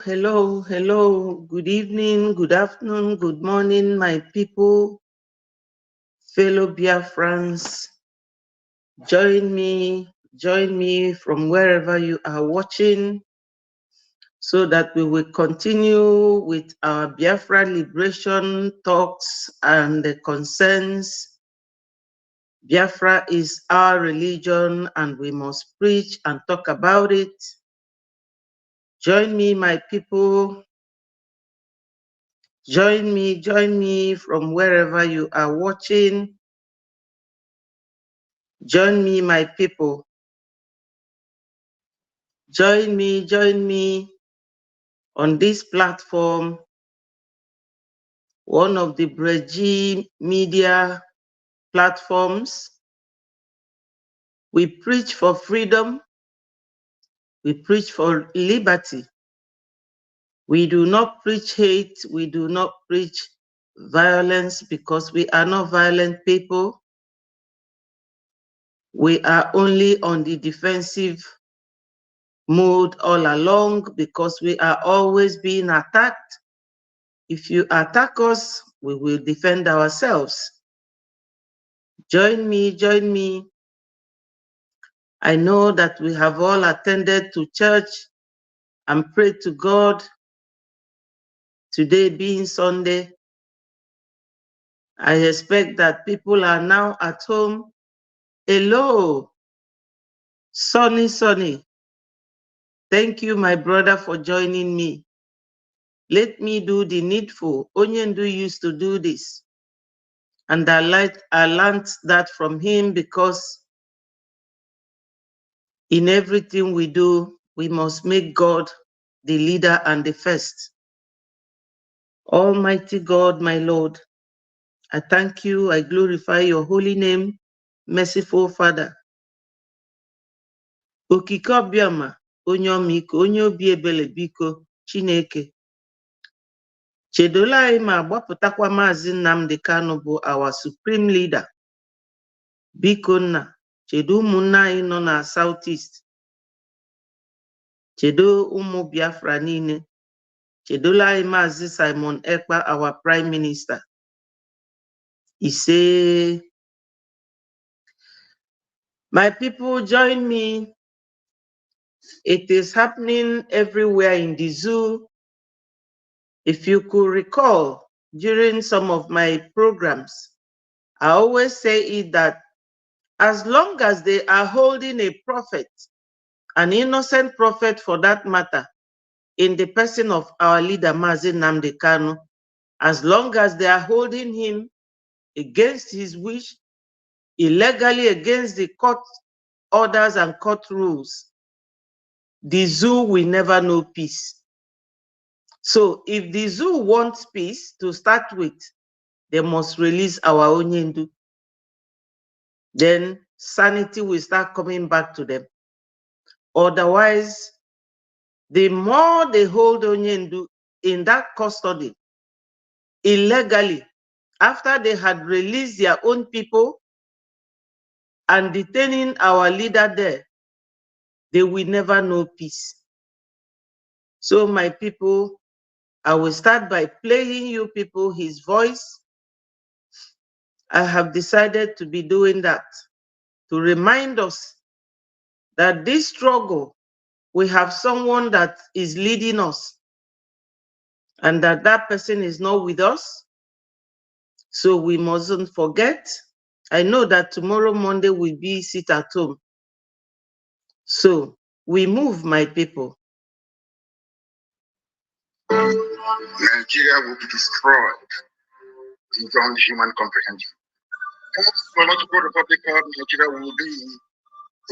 Hello, good evening, good afternoon, good morning, my people, fellow Biafrans. Join me from wherever you are watching so that we will continue with our Biafra liberation talks and the concerns. Biafra is our religion and we must preach and talk about it. Join me, my people. Join me from wherever you are watching. Join me, my people. Join me on this platform, one of the Brgie media platforms. We preach for freedom. We preach for liberty. We do not preach hate. We do not preach violence because we are not violent people. We are only on the defensive mode all along because we are always being attacked. If you attack us, we will defend ourselves. Join me. I know that we have all attended to church and prayed to God. Today being Sunday, I expect that people are now at home. Hello, Sonny. Thank you, my brother, for joining me. Let me do the needful. Onyendu used to do this. And I learned that from him because in everything we do, we must make God the leader and the first. Almighty God, my Lord, I thank you, I glorify your holy name, merciful Father. Okike obiọma, onye ọmịiko, onye obi ebele biko, Chineke. Chedola anyị ma gbapụtakwa Maazị Nnamdi Kanu bụ our supreme leader. Biko nna, chedo ụmụnna anyị nọ na Southeast. Chedo ụmụ Biafra niile. Chedola anyị Maazị Simon Ekpa, our prime minister. He say, my people, join me. It is happening everywhere in the zoo. If you could recall, during some of my programs, I always say it that as long as they are holding a prophet, an innocent prophet for that matter, in the person of our leader, Maazị Nnamdi Kanu, as long as they are holding him against his wish, illegally against the court orders and court rules, the zoo will never know peace. So if the zoo wants peace to start with, they must release our Onyendu. Then sanity will start coming back to them. Otherwise, the more they hold Onyendu in that custody, illegally, after they had released their own people and detaining our leader there, they will never know peace. So my people, I will start by playing you people his voice. I have decided to be doing that to remind us that this struggle, we have someone that is leading us and that person is not with us. So we mustn't forget. I know that tomorrow, Monday, will be sit at home. So we move, my people. Nigeria will be destroyed beyond human comprehension. God's biological republic of Nigeria will be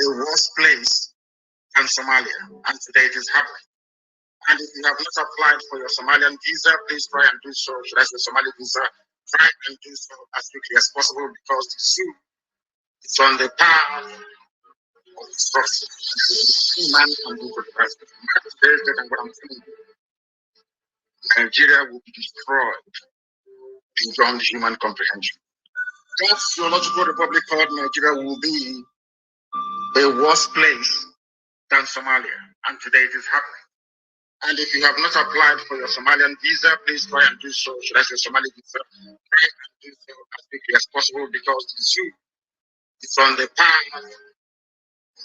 a worse place than Somalia, and today it is happening. And if you have not applied for your Somalian visa, please try and do so. Should I say Somali visa? Try and do so as quickly as possible because the zoo is on the path of destruction. Nothing man can do for the president. Man is very good at what I'm telling you. Nigeria will be destroyed beyond human comprehension. God's zoological republic called Nigeria will be a worse place than Somalia, and today it is happening. And if you have not applied for your Somalian visa, please try and do so. Should I say Somali visa? Try and do so as quickly as possible because the zoo is on the path of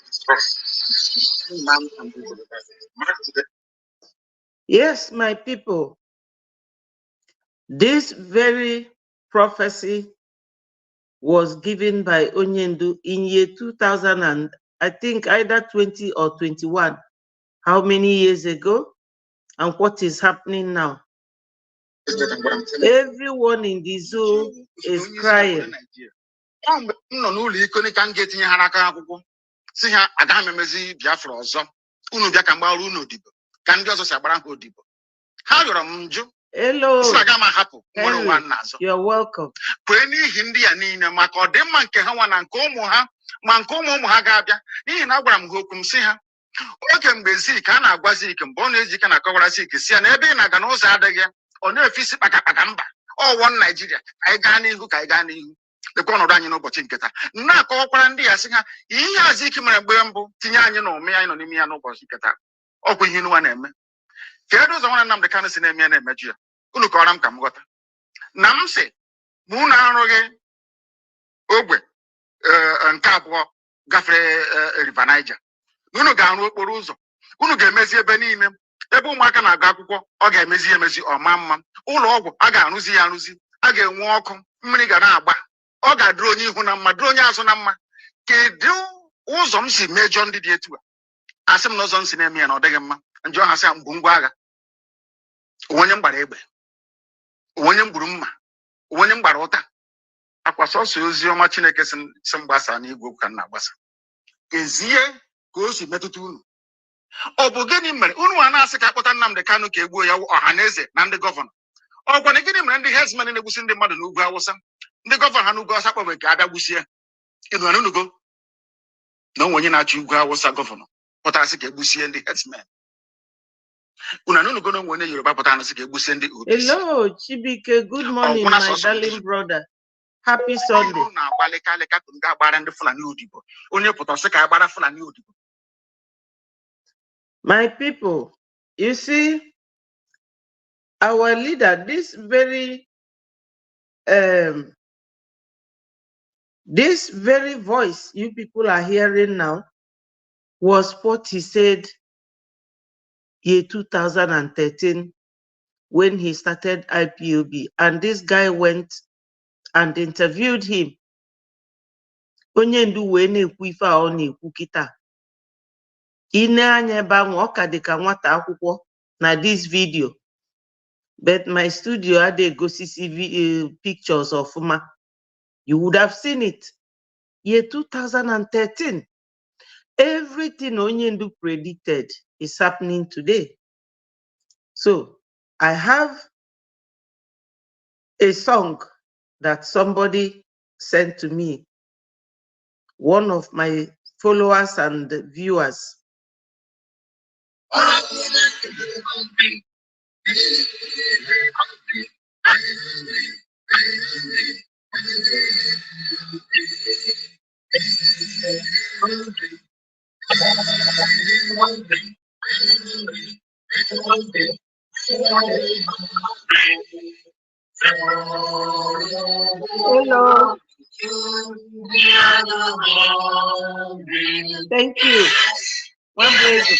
destruction. Man can do to the person. Yes, my people. This very prophecy was given by Onyendu in year 2000 and I think either 20 or 21. How many years ago? And what is happening now? Everyone in the zoo is crying. Hello, Henry, you're welcome. Oge mgbe Zik a na-agwa Zik mgbe ọ na-ejike na-akọwara Zik si ya na ebe ị na-aga n'ụzọ adịghị ọ na-efisi kpakakpaka mba ọwọ Naijiria ka anyị gaa n'ihu ka anyị gaa n'ihu lekwa ọnọdụ anyị n'ụbọchị nke taa na-akọwakwara ndị ya sị ha ihe a Zik mere mgbe mbụ tinye anyị na ụmụ anyị nọ n'ime ya n'ụbọchị nke taa ọkwa ihe nwa na-eme kedu ụzọ nwanne Nnamdị Kanụ si na-eme ya na-emeju ya unu kọwara m ka m ghọta na m sị ma unu arụghị ogbe nke abụọ gafere River Niger unu ga-arụ okporo ụzọ unu ga-emezi ebe niile ebe ụmụaka na-agụ akwụkwọ ọ ga-emezi emezi ọma mma ụlọ ọgwụ a ga-arụzi ya arụzi a ga-enwe ọkụ mmiri ga na-agba ọ ga-adịrị onye ihu na mma dịrị onye azụ na mma kedu ụzọ m si mejọ ndị dị etu a asị m n'ụzọ m si na-eme ya na ọ dịghị mma njọ ha sị ya mgbu ngwa agha onye m gbara egbe onye m gburu mma onye m gbara ụta akwa sọsọ ozi ọma Chineke si m gbasa n'igwe okwu ka m na-agbasa ezie ka o si metụta unu ọ bụ gịnị mere unu a na-asị ka akpọta Nnamdị Kanụ ka egbuo ya ọha na eze na ndị gọvanọ ọgwana gịnị mere ndị herdsmen na-egbusi ndị mmadụ n'ugwu Awụsa ndị gọvanọ ha n'ugwu Awụsa kpọbere ka abịa gbusie inu anunugo na onwe onye na-achị ugwu Awụsa gọvanọ pụtara sị ka egbusie ndị herdsmen unu anunugo na onwe onye Yoruba pụtara sị ka egbusie ndị OPC. Hello Chibike, good morning my darling brother. Happy Sunday. Na-agbalịkalịka ka ndị agbara ndị Fulani odibo onye pụtara sị ka agbara Fulani odibo. My people, you see, our leader, this very voice you people are hearing now was what he said year 2013 when he started IPOB. And this guy went and interviewed him. Onyendu wee na-ekwu ife a ọ na-ekwu kịta. Ine anya ebe ahụ ọ ka dị ka nwata akwụkwọ na this video, but my studio adịghị egosi pictures ọfụma. You would have seen it. Year 2013. Everything Onyendu predicted is happening today. So I have a song that somebody sent to me, one of my followers and viewers. Hello. Thank you. One break.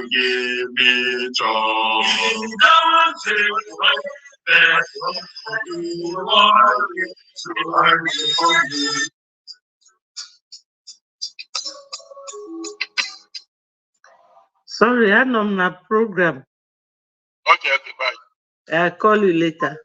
you give me joy. Don't you that you want to earn for me. Sorry, I'm on a program. Okay, bye. I'll call you later.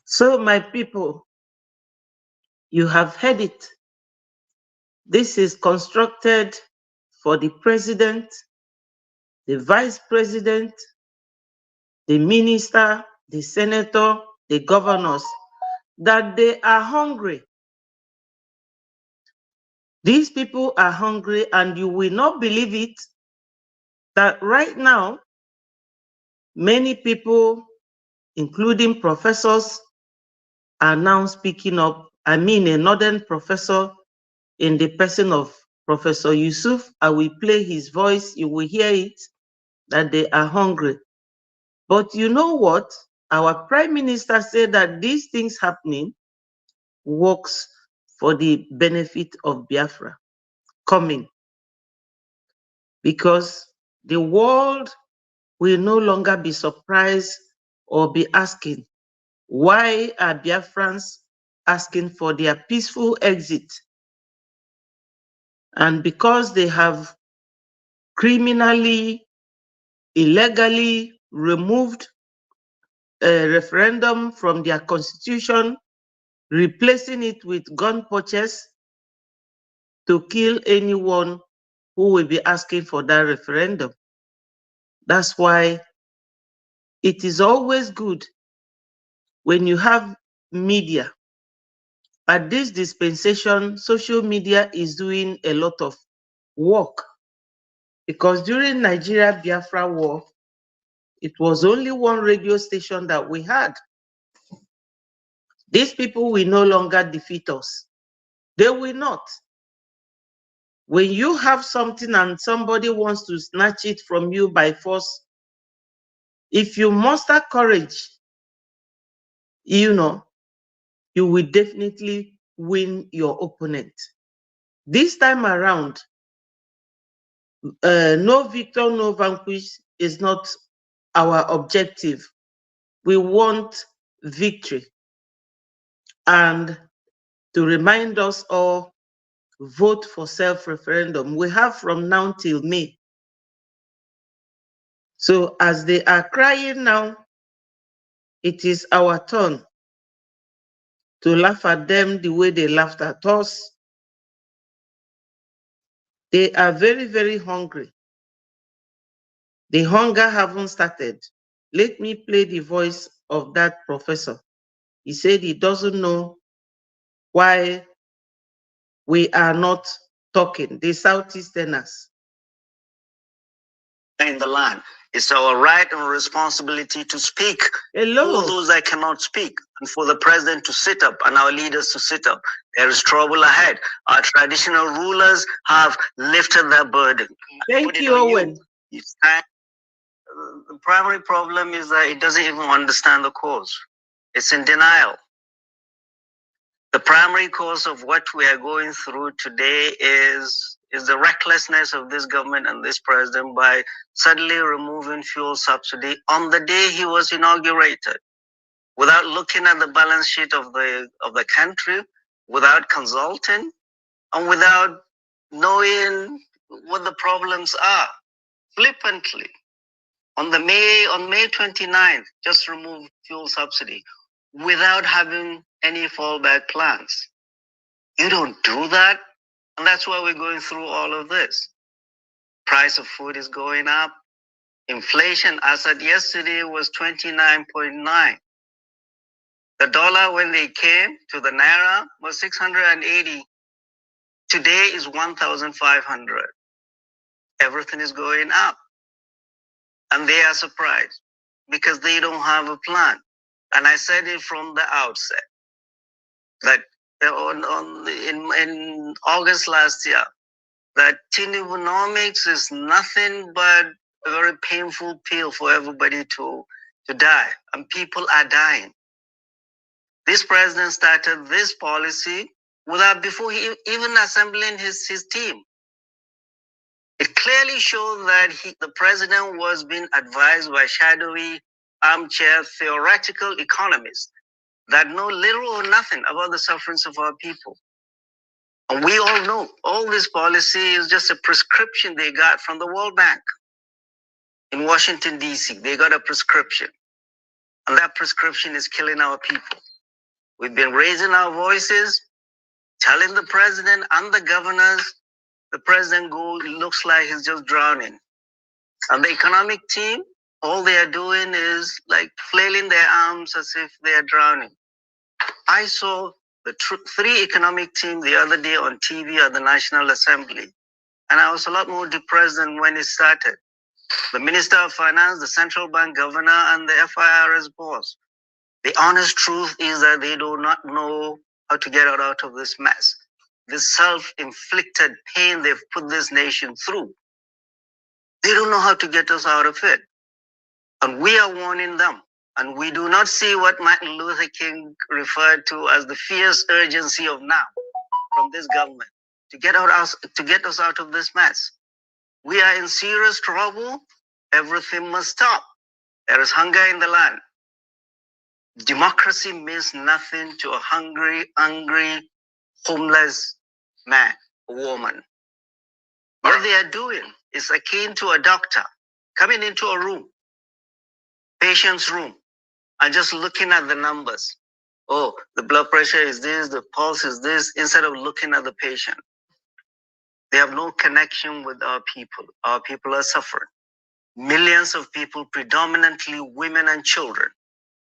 So, my people, you have heard it. This is constructed for the president, the vice president, the minister, the senator, the governors, that they are hungry. These people are hungry, and you will not believe it, that right now, many people, including professors, are now speaking up. I mean, a northern professor in the person of Professor Yusuf. I will play his voice. You will hear it, that they are hungry. But you know what? Our prime minister said that these things happening works for the benefit of Biafra coming, because the world will no longer be surprised or be asking, why are Biafrans asking for their peaceful exit? And because they have criminally, illegally removed a referendum from their constitution, replacing it with gun purchase to kill anyone who will be asking for that referendum. That's why it is always good when you have media. At this dispensation, social media is doing a lot of work, because during Nigeria Biafra war, it was only one radio station that we had. These people will no longer defeat us. They will not. When you have something and somebody wants to snatch it from you by force, if you muster courage, you will definitely win your opponent. This time around, no victor, no vanquish is not our objective. We want victory. And to remind us all, vote for self-referendum. We have from now till May. So as they are crying now, it is our turn to laugh at them the way they laughed at us. They are very, very hungry. The hunger haven't started. Let me play the voice of that professor. He said he doesn't know why we are not talking, the Southeasterners. In the land, it's our right and responsibility to speak. Hello. For those that cannot speak, and for the president to sit up and our leaders to sit up. There is trouble ahead. Our traditional rulers have lifted their burden. Thank you, Owen. The primary problem is that it doesn't even understand the cause. It's in denial. The primary cause of what we are going through today is the recklessness of this government and this president by suddenly removing fuel subsidy on the day he was inaugurated, without looking at the balance sheet of the country, without consulting, and without knowing what the problems are. Flippantly, on May 29th, just remove fuel subsidy without having any fallback plans. You don't do that, and that's why we're going through all of this. Price of food is going up. Inflation, as at yesterday, was 29.9. The dollar, when they came to the naira, was 680. Today is 1,500. Everything is going up. And they are surprised because they don't have a plan. And I said it from the outset that in August last year, that Tinubunomics is nothing but a very painful pill for everybody to die. And people are dying. This president started this policy before he even assembling his team. It clearly showed that the president was being advised by shadowy, armchair, theoretical economists that know little or nothing about the sufferings of our people. And we all know all this policy is just a prescription they got from the World Bank in Washington, D.C. They got a prescription. And that prescription is killing our people. We've been raising our voices, telling the president and the governors. The president looks like he's just drowning. And the economic team, all they are doing is like flailing their arms as if they are drowning. I saw the three economic team the other day on TV at the National Assembly, and I was a lot more depressed than when it started. The Minister of Finance, the Central Bank Governor, and the FIRS boss. The honest truth is that they do not know how to get out of this mess. This self-inflicted pain they've put this nation through. They don't know how to get us out of it. And we are warning them. And we do not see what Martin Luther King referred to as the fierce urgency of now from this government to get us out of this mess. We are in serious trouble. Everything must stop. There is hunger in the land. Democracy means nothing to a hungry, angry, homeless man or woman. What they are doing is akin to a doctor coming into a room, patient's room, and just looking at the numbers. Oh, the blood pressure is this, the pulse is this, instead of looking at the patient. They have no connection with our people. Our people are suffering. Millions of people, predominantly women and children,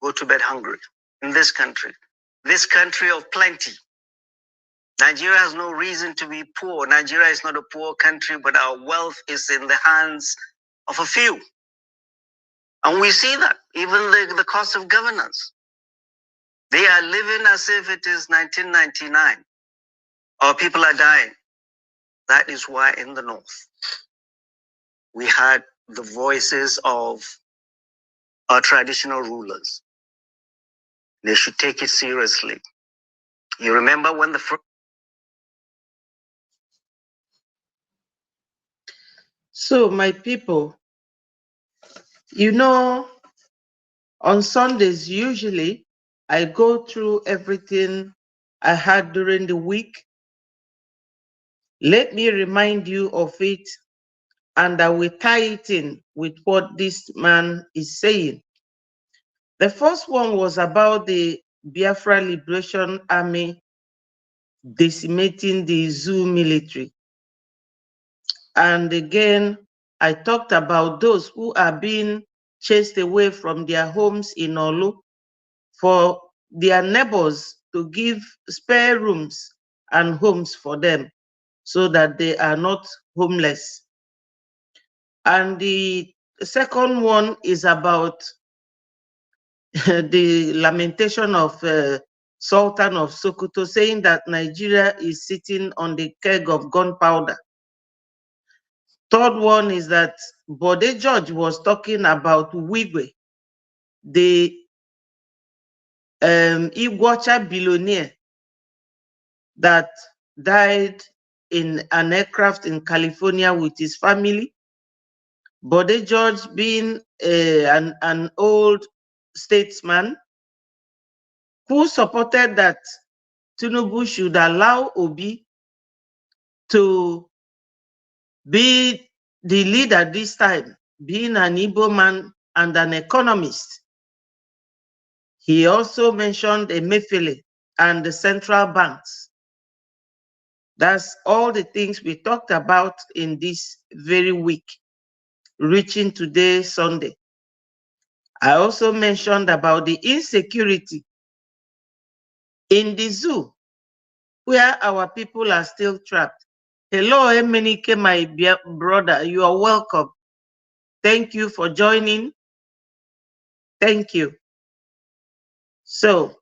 go to bed hungry in this country of plenty. Nigeria has no reason to be poor. Nigeria is not a poor country, but our wealth is in the hands of a few. And we see that, even the cost of governance. They are living as if it is 1999. Our people are dying. That is why in the North, we had the voices of our traditional rulers. They should take it seriously. You remember when So, my people, you know, on Sundays, usually, I go through everything I had during the week. Let me remind you of it, and I will tie it in with what this man is saying. The first one was about the Biafra Liberation Army decimating the Zoo military. And again, I talked about those who are being chased away from their homes in Olu for their neighbors to give spare rooms and homes for them so that they are not homeless. And the second one is about the lamentation of Sultan of Sokoto, saying that Nigeria is sitting on the keg of gunpowder. Third one is that Bode George was talking about Wigwe, the Iguacha billionaire that died in an aircraft in California with his family. Bode George, being an old statesman who supported that Tinubu should allow Obi to be the leader this time, being an Igbo man and an economist. He also mentioned Emefiele and the central banks. That's all the things we talked about in this very week, reaching today, Sunday. I also mentioned about the insecurity in the zoo, where our people are still trapped. Hello, Emenike, my brother. You are welcome. Thank you for joining. Thank you. So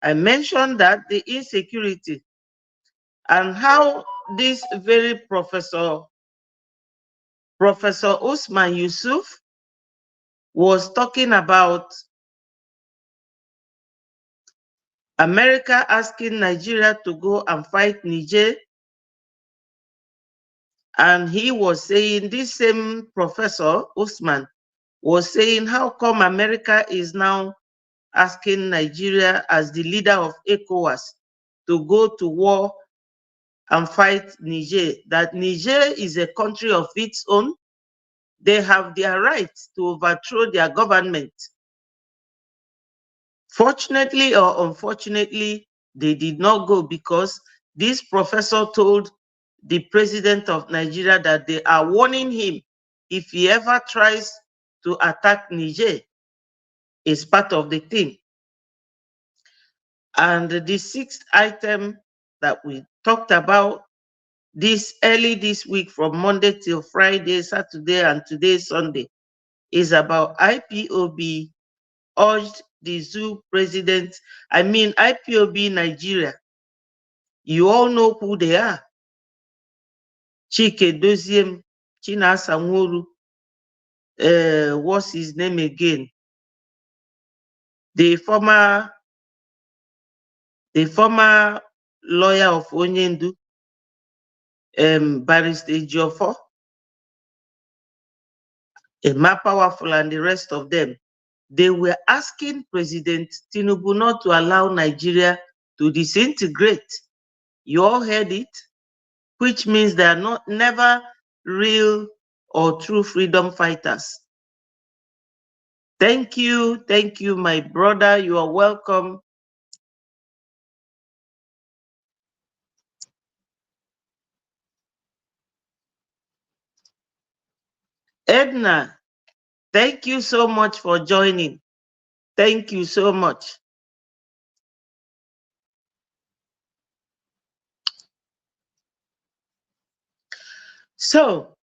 I mentioned that the insecurity and how this very Professor Usman Yusuf was talking about America asking Nigeria to go and fight Niger. And he was saying, this same Professor Usman was saying, how come America is now asking Nigeria as the leader of ECOWAS to go to war and fight Niger? That Niger is a country of its own. They have their right to overthrow their government. Fortunately or unfortunately, they did not go because this professor told the president of Nigeria that they are warning him if he ever tries to attack Niger. It's part of the thing. And the sixth item that we talked about this early this week, from Monday till Friday, Saturday, and today, Sunday, is about IPOB urged the zoo president, IPOB Nigeria. You all know who they are. Chike Doziem, Chinasa Nwuru, what's his name again? The former lawyer of Onyendu, Barrister Ejiofor, Emma Powerful, and the rest of them. They were asking President Tinubu not to allow Nigeria to disintegrate. You all heard it, which means they are never real or true freedom fighters. Thank you, my brother. You are welcome. Edna, thank you so much for joining. Thank you so much. So,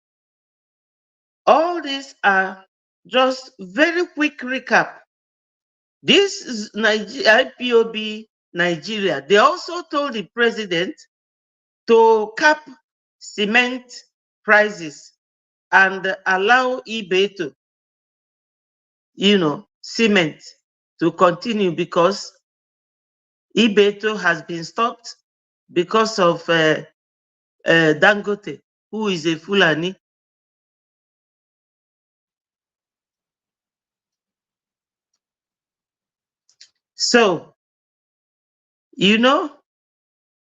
all these are just very quick recap. This is IPOB Nigeria. They also told the president to cap cement prices and allow eBay to, cement to continue, because Ibeto has been stopped because of Dangote, who is a Fulani. So,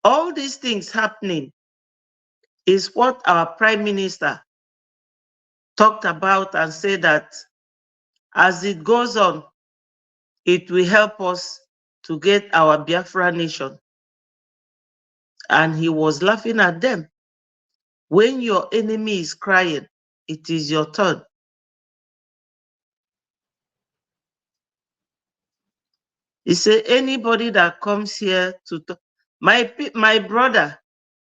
all these things happening is what our Prime Minister talked about and said that as it goes on, it will help us to get our Biafra nation. And he was laughing at them. When your enemy is crying, it is your turn. He said, anybody that comes here to talk, my brother,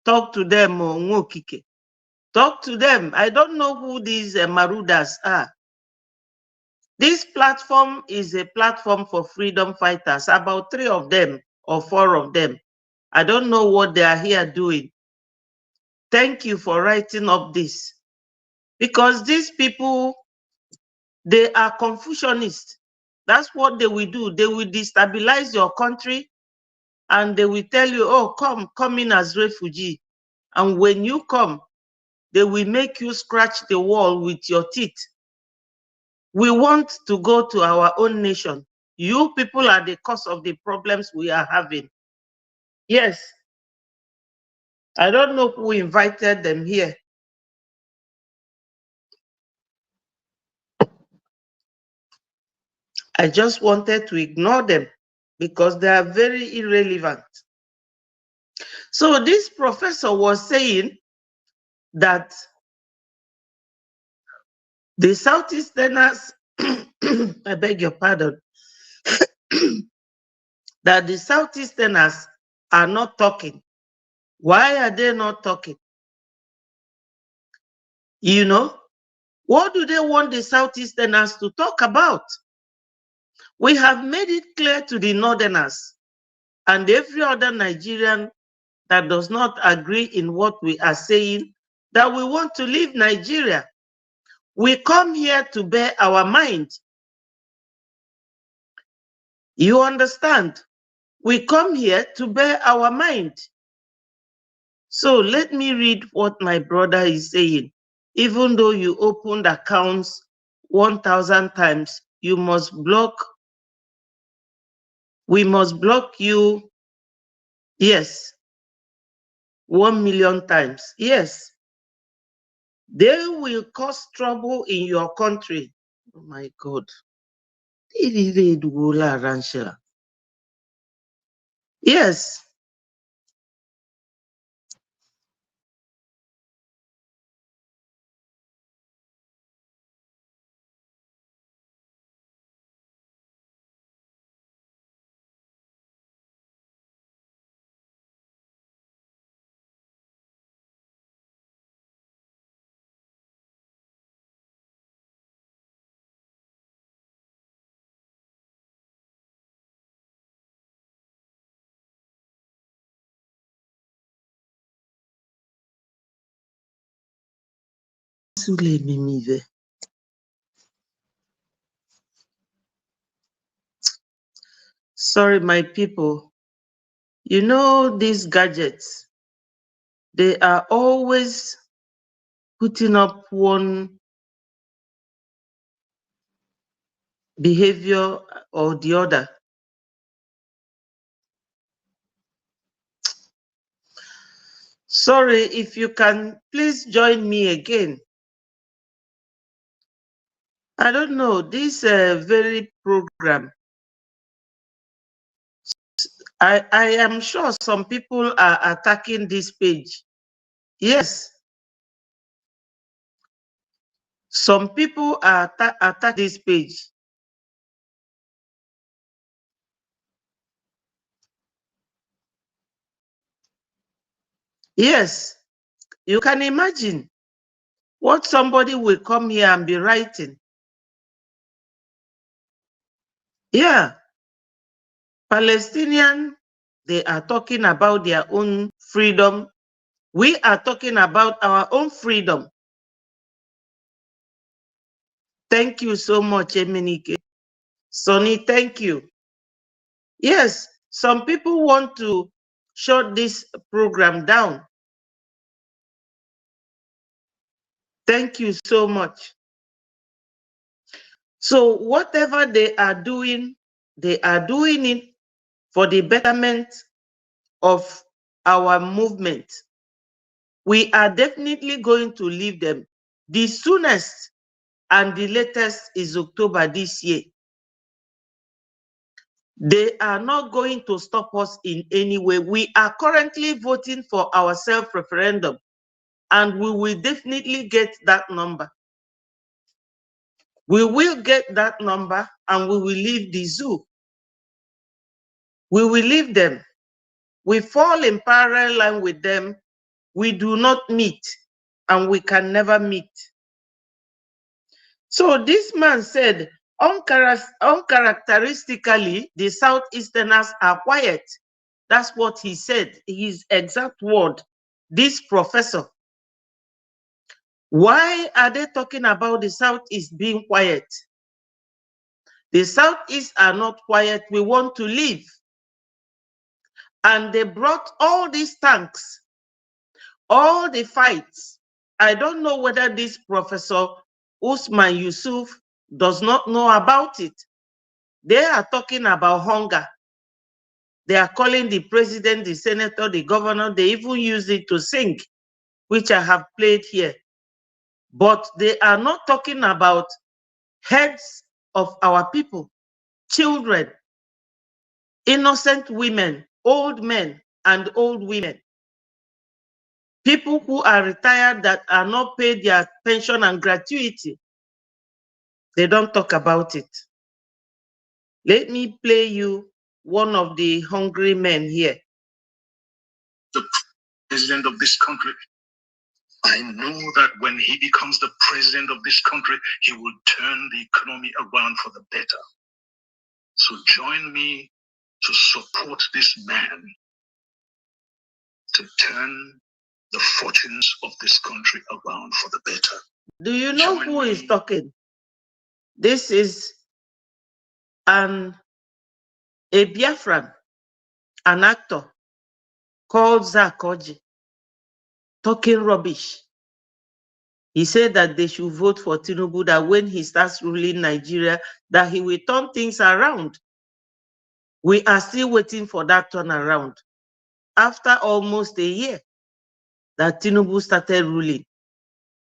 talk to them, Ngokike. Talk to them. I don't know who these Marudas are. This platform is a platform for freedom fighters, about 3 of them or 4 of them. I don't know what they are here doing. Thank you for writing up this. Because these people, they are Confucianists. That's what they will do. They will destabilize your country and they will tell you, oh, come in as refugee. And when you come, they will make you scratch the wall with your teeth. We want to go to our own nation. You people are the cause of the problems we are having. Yes. I don't know who invited them here. I just wanted to ignore them because they are very irrelevant. So this professor was saying that the Southeasterners, I beg your pardon, that the Southeasterners are not talking. Why are they not talking? You know, what do they want the Southeasterners to talk about? We have made it clear to the Northerners and every other Nigerian that does not agree in what we are saying that we want to leave Nigeria. We come here to bear our mind. You understand? We come here to bear our mind. So let me read what my brother is saying. Even though you opened accounts 1,000 times, you must block. We must block you. Yes. 1,000,000 times. Yes. They will cause trouble in your country. Oh my God. Yes. Sorry, my people. You know, these gadgets, they are always putting up one behavior or the other. Sorry, if you can please join me again. I don't know, this very program, I am sure some people are attacking this page. Yes. Some people are attacking this page. Yes. You can imagine what somebody will come here and be writing. Yeah. Palestinian, they are talking about their own freedom. We are talking about our own freedom. Thank you so much, Eminike. Sonny, thank you. Yes, some people want to shut this program down. Thank you so much. So whatever they are doing it for the betterment of our movement. We are definitely going to leave them. The soonest and the latest is October this year. They are not going to stop us in any way. We are currently voting for our self-referendum, and we will definitely get that number. We will get that number and we will leave the zoo. We will leave them. We fall in parallel line with them. We do not meet and we can never meet. So this man said, uncharacteristically, the Southeasterners are quiet. That's what he said, his exact word, this professor. Why are they talking about the Southeast being quiet? The Southeast are not quiet. We want to leave. And they brought all these tanks, all the fights. I don't know whether this Professor Usman Yusuf does not know about it. They are talking about hunger. They are calling the president, the senator, the governor. They even use it to sing, which I have played here. But they are not talking about heads of our people, children, innocent women, old men and old women, people who are retired that are not paid their pension and gratuity. They don't talk about it. Let me play you one of the hungry men here. The president of this country, I know that when he becomes the president of this country, he will turn the economy around for the better. So join me to support this man to turn the fortunes of this country around for the better. Do you know who is talking? This is a Biafran, an actor called Zakoji, talking rubbish. He said that they should vote for Tinubu, that when he starts ruling Nigeria, that he will turn things around. We are still waiting for that turnaround. After almost a year that Tinubu started ruling,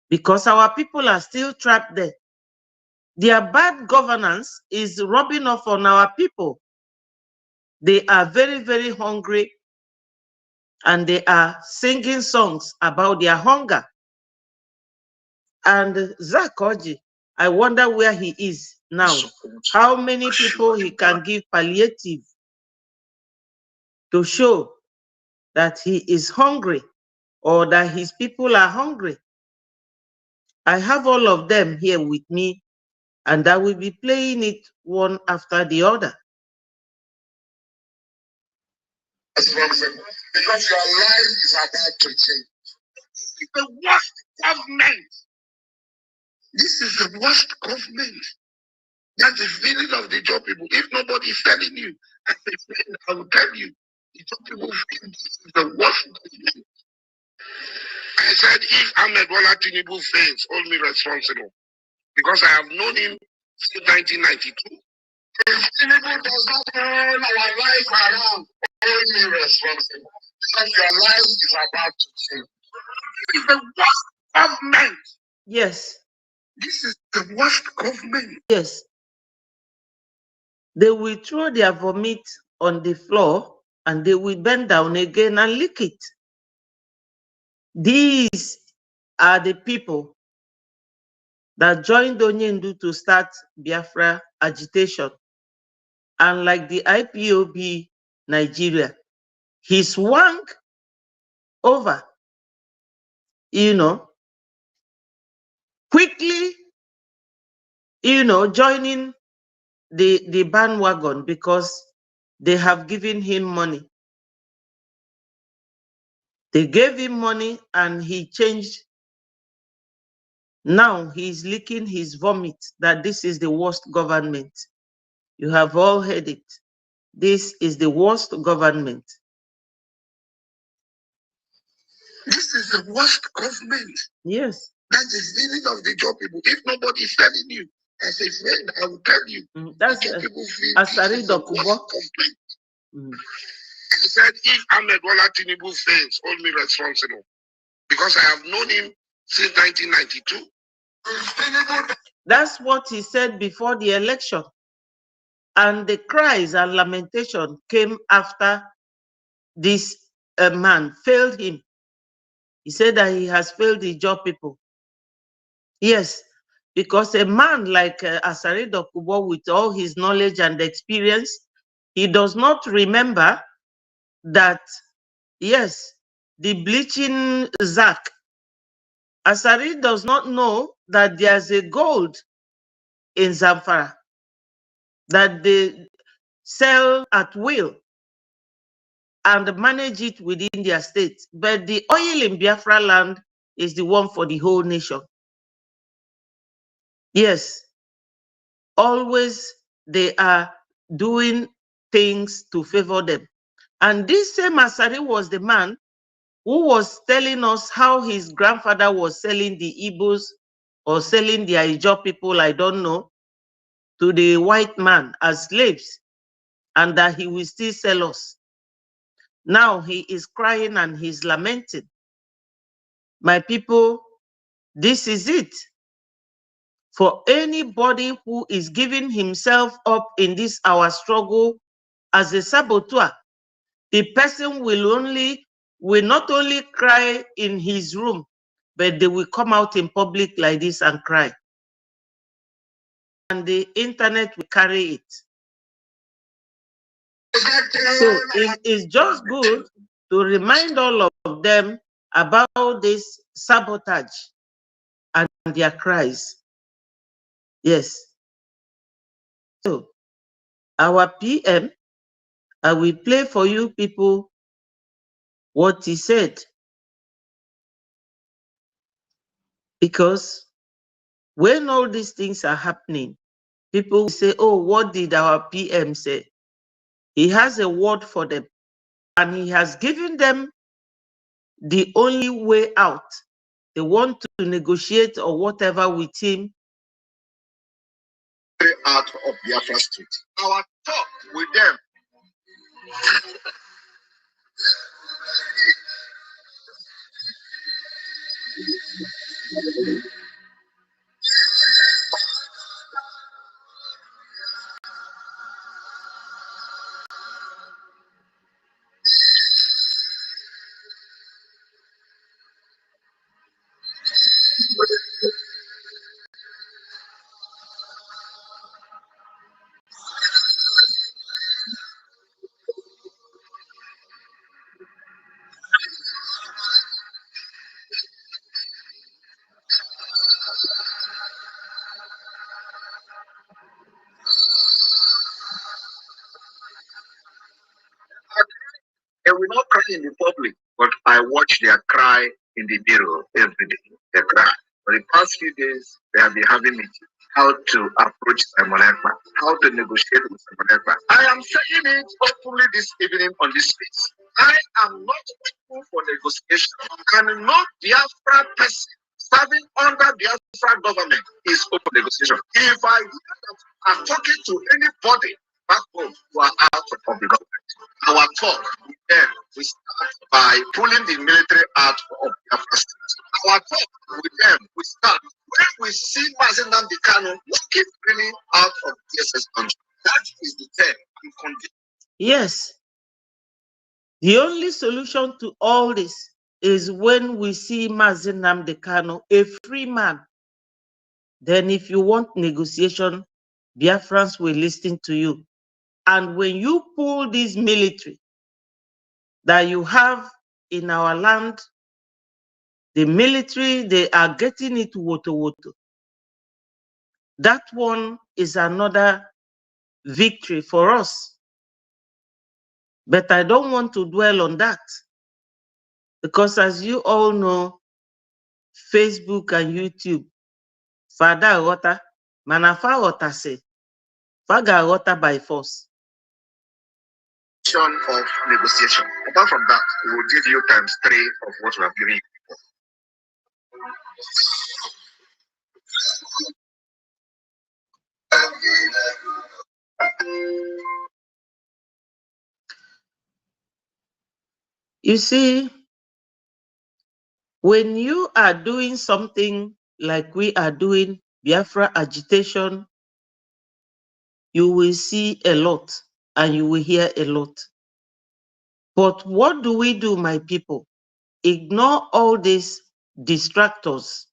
because our people are still trapped there. Their bad governance is rubbing off on our people. They are very, very hungry and they are singing songs about their hunger. And Zakoji, I wonder where he is now. How many people he can give palliative to show that he is hungry or that his people are hungry. I have all of them here with me, and I will be playing it one after the other. Because your life is about to change. This is the worst government. This is the worst government. That's the feeling of the job people. If nobody is telling you, as a friend, I will tell you, the job people feel this is the worst government. I said, if Ahmed Bola Tinubu fails, hold me responsible. Because I have known him since 1992. If Tinubu does not turn our life around, hold me responsible. Because your life is about to change. This is the worst government. Yes. This is the worst government. Yes. They will throw their vomit on the floor and they will bend down again and lick it. These are the people that joined Onyendu to start Biafra agitation. And like the IPOB Nigeria, he swung over, quickly, joining the bandwagon because they have given him money. They gave him money and he changed. Now he's licking his vomit that this is the worst government. You have all heard it. This is the worst government. This is the worst government. Yes. That's the feeling of the job people. If nobody is telling you, as a friend, I will tell you. That's the job people feel Asari Dokubo. I said, if Ahmed Bola Tinubu fails, hold me responsible. Because I have known him since 1992. That's what he said before the election. And the cries and lamentation came after this man failed him. He said that he has failed the job people. Yes, because a man like Asare Dokubo, with all his knowledge and experience, he does not remember that, yes, the bleaching Zach, Asare does not know that there's a gold in Zamfara that they sell at will and manage it within their state. But the oil in Biafra land is the one for the whole nation. Yes, always they are doing things to favor them. And this same Asare was the man who was telling us how his grandfather was selling the Igbos or selling the Ijaw people, I don't know, to the white man as slaves, and that he will still sell us. Now he is crying and he's lamenting. My people, this is it. For anybody who is giving himself up in this our struggle as a saboteur, the person will not only cry in his room, but they will come out in public like this and cry. And the internet will carry it. So it is just good to remind all of them about this sabotage and their cries. Yes. So our PM, I will play for you people what he said. Because when all these things are happening, people will say, oh, what did our PM say? He has a word for them, and he has given them the only way out. They want to negotiate or whatever with him. Out of Biafra State. Our talk with them. They will not cry in the public, but I watch their cry in the mirror every day. They cry. For the past few days, they have been having meetings. How to approach Simon Ekpa, how to negotiate with Simon Ekpa. I am saying it openly this evening on this space. I am not open for negotiation, and no Biafra person serving under Biafra government is open negotiation. If I hear that I'm talking to anybody back home who are out of the government, our talk with them we start by pulling the military out of Biafra State. Our talk with them we start when we see Mazi Nnamdi Kanu walking freely out of DSS country. That is the term and condition. Yes. The only solution to all this is when we see Mazi Nnamdi Kanu a free man. Then if you want negotiation, Biafrans will listen to you. And when you pull this military that you have in our land, the military, they are getting it woto. That one is another victory for us. But I don't want to dwell on that. Because as you all know, Facebook and YouTube, Fada Rota, Manafa Rota say, Faga Rota by force. Of negotiation. Apart from that, we will give you times 3 of what we have given you before. You see, when you are doing something like we are doing, Biafra agitation, you will see a lot and you will hear a lot. But what do we do, my people? Ignore all these distractors.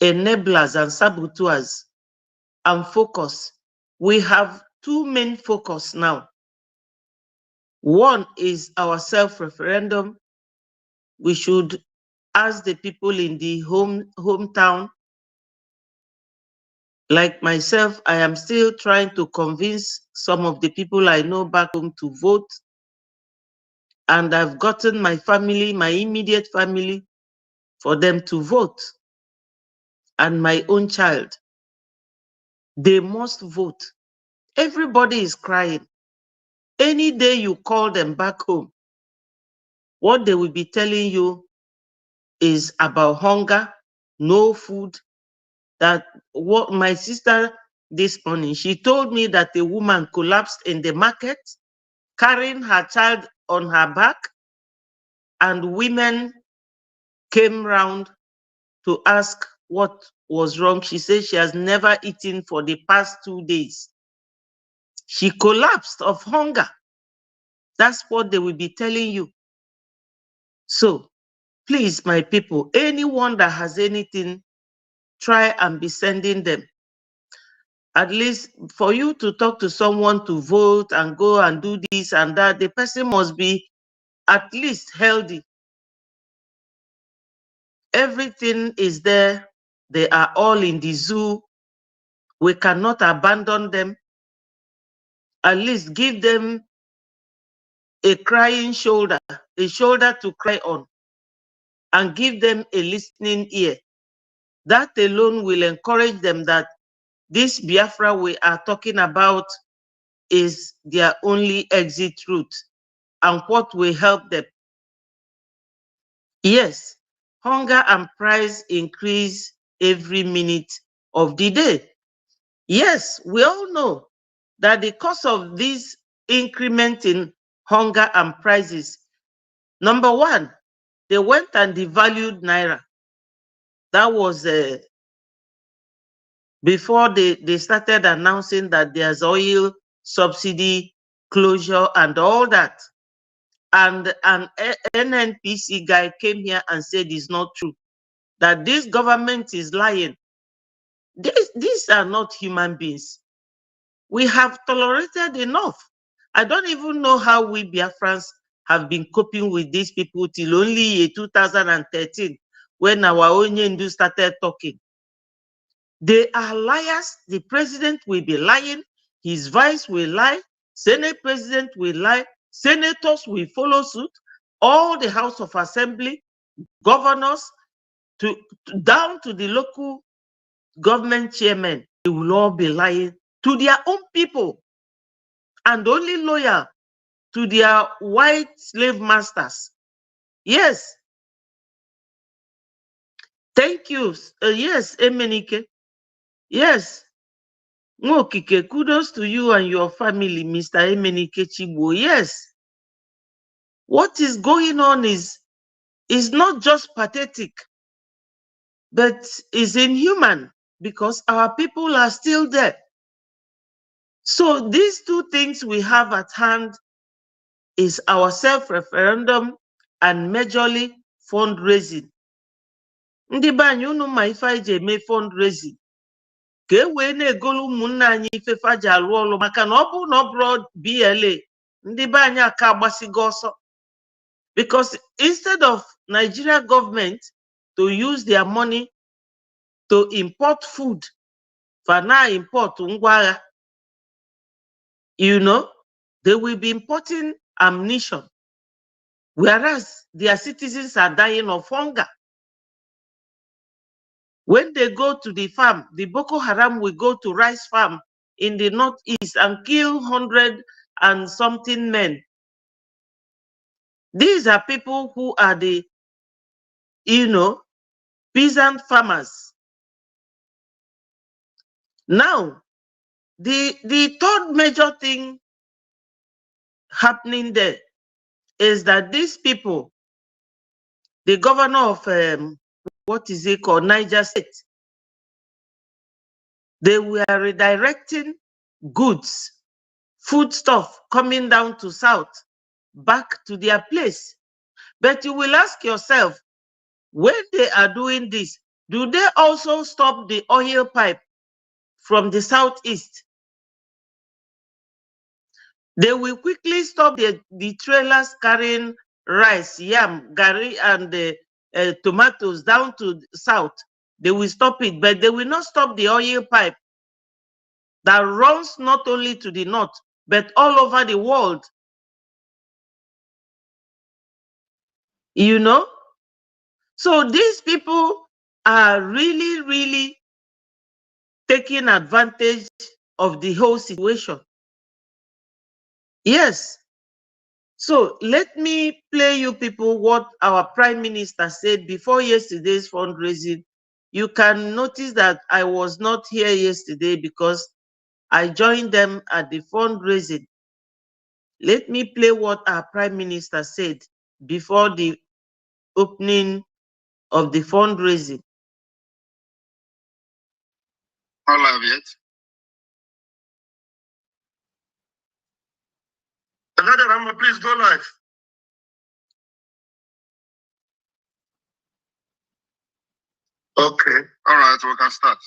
enablers and saboteurs and focus. We have two main focus now. One is our self-referendum. We should ask the people in the hometown. Like myself, I am still trying to convince some of the people I know back home to vote. And I've gotten my family, my immediate family, for them to vote. And my own child. They must vote. Everybody is crying. Any day you call them back home, what they will be telling you is about hunger, no food. That what my sister this morning, she told me that a woman collapsed in the market, carrying her child on her back, and women came round to ask what was wrong. She said she has never eaten for the past 2 days. She collapsed of hunger. That's what they will be telling you. So, please, my people, anyone that has anything, try and be sending them. At least for you to talk to someone to vote and go and do this and that, the person must be at least healthy. Everything is there. They are all in the zoo. We cannot abandon them. At least give them a crying shoulder, a shoulder to cry on, and give them a listening ear. That alone will encourage them that this Biafra we are talking about is their only exit route, and what will help them. Yes, hunger and price increase every minute of the day. Yes, we all know that the cost of this increment in hunger and prices, number one, they went and devalued Naira. That was before they started announcing that there's oil subsidy closure and all that. And an NNPC guy came here and said it's not true, that this government is lying. These are not human beings. We have tolerated enough. I don't even know how we Biafrans have been coping with these people till only 2013, when our Onyendu started talking. They are liars. The president will be lying. His vice will lie. Senate president will lie. Senators will follow suit. All the House of Assembly, governors, down to the local government chairmen, they will all be lying to their own people and only loyal to their white slave masters. Yes. Thank you. Yes, Emenike. Yes. Ngokike, kudos to you and your family, Mr. Emenike Chigbo. Yes. What is going on is not just pathetic, but is inhuman, because our people are still there. So these two things we have at hand is our self-referendum and majorly fundraising. Ndị be anyị, unu ma ife anyị ji eme fundraising ka e wee na-egolu ụmụnne anyị ife fa ji alụ ọlụ, maka na ọ bụrụ na ọ bụrụ BLA, ndị be anyị aka agbasigo ọsọ. Because instead of Nigeria government to use their money to import food, for now import ngwa agha, you know, they will be importing ammunition, whereas their citizens are dying of hunger. When they go to the farm, the Boko Haram will go to rice farm in the northeast and kill 100 and something men. These are people who are the, you know, peasant farmers. Now, the third major thing happening there is that these people, the governor of what is it called, Niger State, they were redirecting goods, food stuff coming down to south, back to their place. But you will ask yourself, when they are doing this, Do they also stop the oil pipe from the southeast? They will quickly stop the trailers carrying rice, yam, gari, and tomatoes down to the south. They will stop it, but they will not stop the oil pipe that runs not only to the north, but all over the world. You know? So these people are really, really taking advantage of the whole situation. Yes. So let me play you people what our Prime Minister said before yesterday's fundraising. You can notice that I was not here yesterday because I joined them at the fundraising. Let me play what our Prime Minister said before the opening of the fundraising. Not live yet. Please go live. Okay. All right, we can start.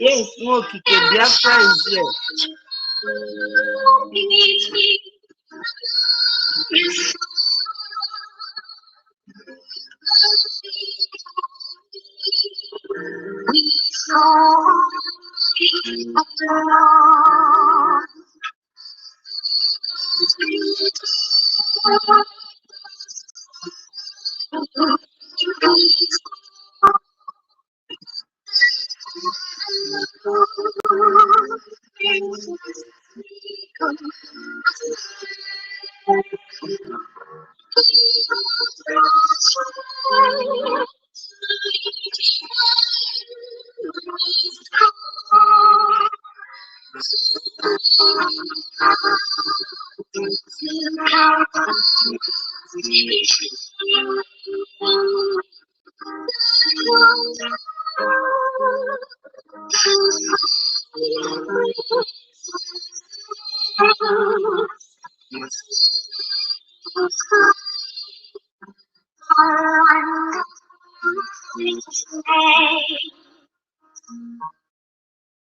Yes, Moki, Biafra is here.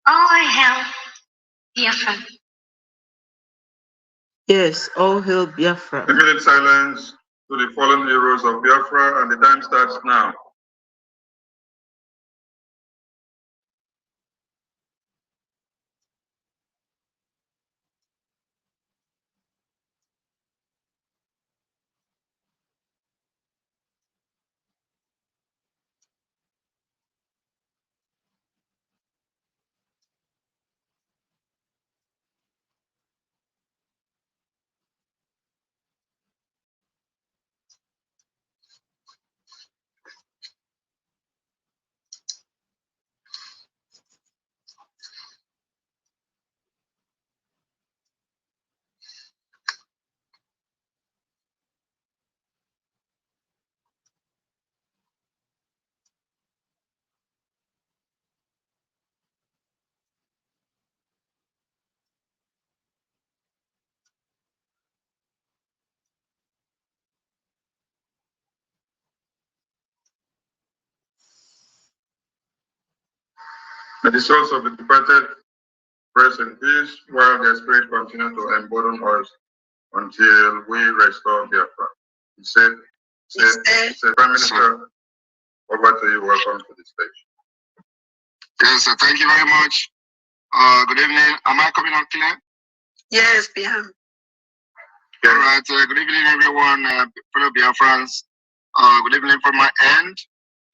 All hail Biafra. Yes, all hail Biafra. A minute silence to the fallen heroes of Biafra, and the time starts now. The souls of the departed rest in peace, while their spirit continue to embolden us until we restore Biafra. He said, Prime Minister, over to you. Welcome to the stage. Yes, thank you very much. Good evening. Am I coming out clear? Yes, Biafra. All right. Good evening, everyone, fellow Biafrans. Good evening from my end,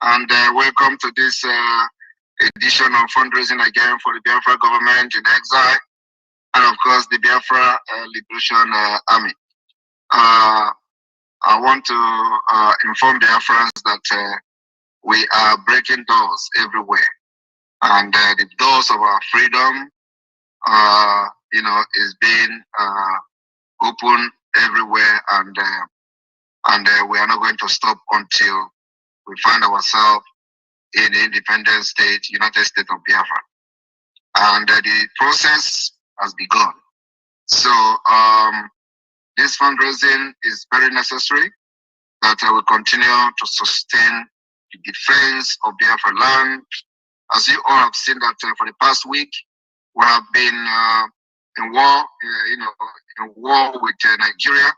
and welcome to this edition of fundraising again for the Biafra government in exile, and of course the Biafra Liberation Army. I want to inform Biafrans that we are breaking doors everywhere, and the doors of our freedom, is being open everywhere, and we are not going to stop until we find ourselves in the independent state, United States of Biafra. And the process has begun. So this fundraising is very necessary, that I will continue to sustain the defense of Biafra land. As you all have seen that for the past week, we have been in war, in war with Nigeria.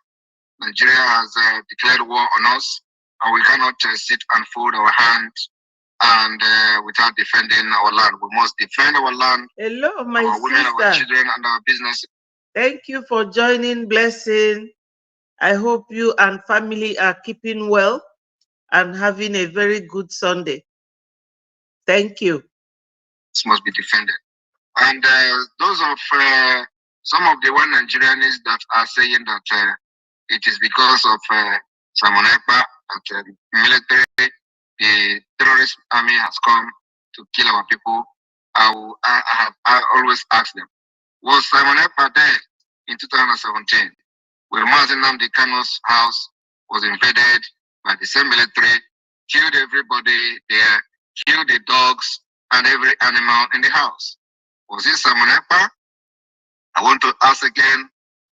Nigeria has declared war on us, and we cannot sit and fold our hands and without defending our land. We must defend our land, Hello, my our women, sister. our children, and our business. Thank you for joining. Blessing. I hope you and family are keeping well and having a very good Sunday. Thank you. This must be defended. And those of some of the one Nigerians that are saying that it is because of Simon Ekpa that military, the terrorist army has come to kill our people. I always ask them, was Simon Ekpa there in 2017 when Mazen Nnamdi Kanu's house was invaded by the same military, killed everybody there, killed the dogs and every animal in the house? Was it Simon Ekpa? I want to ask again,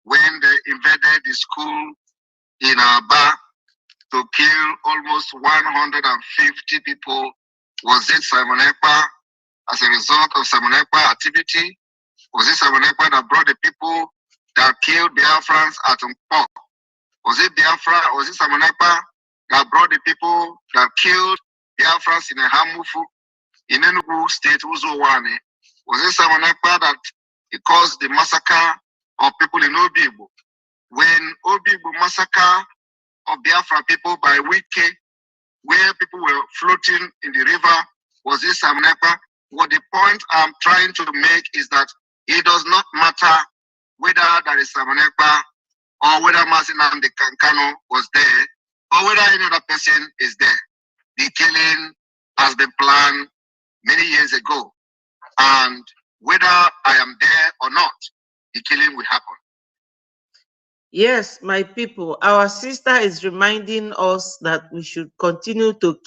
when they invaded the school in Aba to kill almost 150 people, was it Simon Ekpa as a result of Simon Ekpa activity? Was it Simon Ekpa that brought the people that killed Biafrans at Nkpok? Was it Biafra? Was it Simon Ekpa that brought the people that killed Biafrans in Hamufu, in Enugu State, Uzowane? Was it Simon Ekpa that caused the massacre of people in Obigbo? When Obigbo massacre of Biafra people by Wike, where people were floating in the river, was it Simon Ekpa? What the point I'm trying to make is that it does not matter whether there is Simon Ekpa or whether Mazen Nnamdi Kanu was there or whether any other person is there. The killing has been planned many years ago, and whether I am there or not, the killing will happen. Yes, my people, our sister is reminding us that we should continue to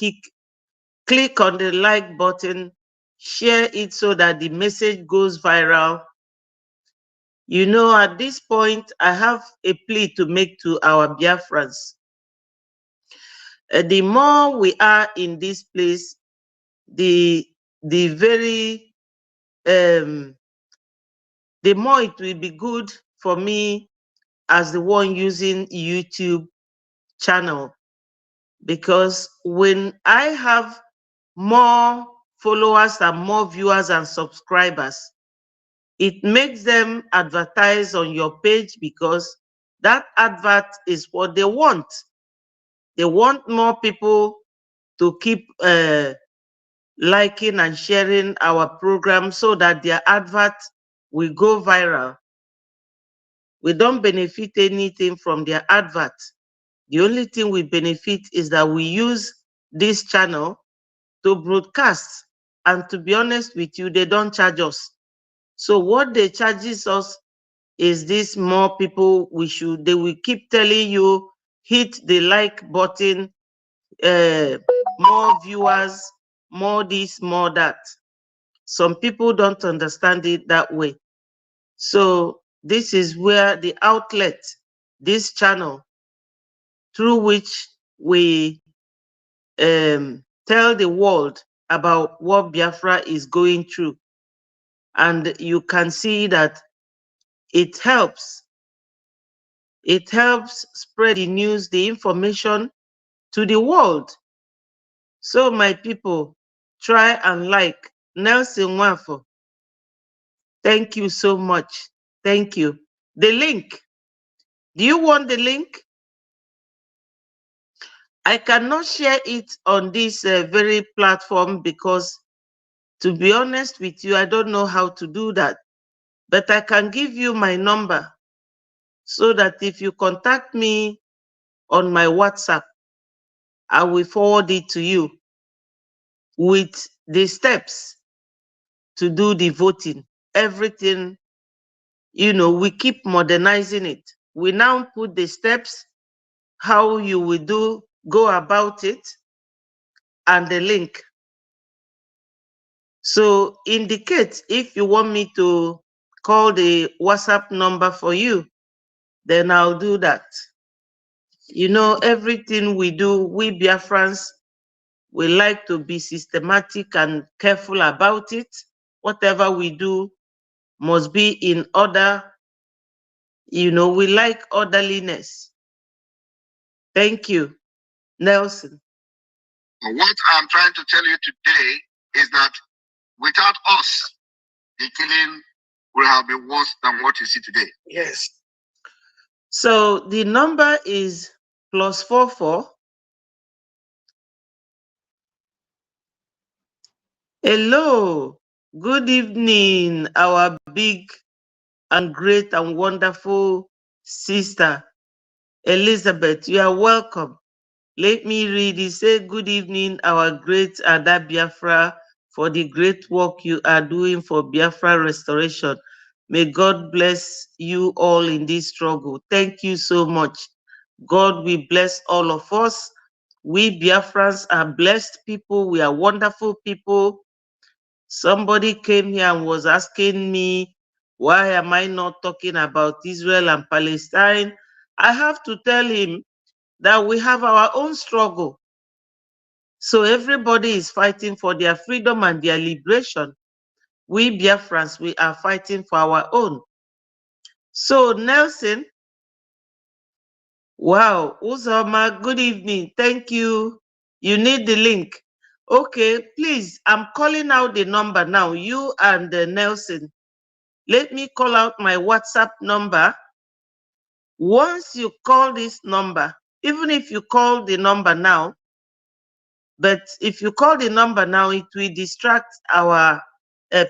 click on the like button share it so that the message goes viral. You know, at this point, I have a plea to make to our Biafrans. The more we are in this place, the very the more it will be good for me as the one using YouTube channel, because when I have more followers and more viewers and subscribers, it makes them advertise on your page, because that advert is what they want. They want more people to keep liking and sharing our program so that their advert will go viral. We don't benefit anything from their advert. The only thing we benefit is that we use this channel to broadcast. And to be honest with you, they don't charge us. So what they charges us is this: more people they will keep telling you, hit the like button, more viewers, more this, more that. Some people don't understand it that way. So this is where the outlet, this channel, through which we tell the world about what Biafra is going through. And you can see that it helps. It helps spread the news, the information to the world. So my people, try and like Nelson Wafo. Thank you so much. Thank you. The link. Do you want the link? I cannot share it on this very platform because, to be honest with you, I don't know how to do that. But I can give you my number so that if you contact me on my WhatsApp, I will forward it to you with the steps to do the voting. Everything, you know, we keep modernizing it. We now put the steps, how you will go about it, and the link. So indicate if you want me to call the WhatsApp number for you, then I'll do that. You know, everything we do, we Biafrans, we like to be systematic and careful about it. Whatever we do must be in order. You know, we like orderliness. Thank you, Nelson. What I'm trying to tell you today is that without us, the killing will have been worse than what you see today. Yes. So the number is +44. Hello. Good evening, our big and great and wonderful sister, Elizabeth. You are welcome. Let me read it. Say, good evening, our great Ada Biafra, for the great work you are doing for Biafra restoration. May God bless you all in this struggle. Thank you so much. God will bless all of us. We Biafrans are blessed people. We are wonderful people. Somebody came here and was asking me, why am I not talking about Israel and Palestine? I have to tell him that we have our own struggle. So everybody is fighting for their freedom and their liberation. We Biafrans, we are fighting for our own. So Nelson, wow, Uzoma, good evening. Thank you. You need the link. Okay, please, I'm calling out the number now. You and Nelson, let me call out my WhatsApp number. Once you call this number, even if you call the number now, but if you call the number now, it will distract our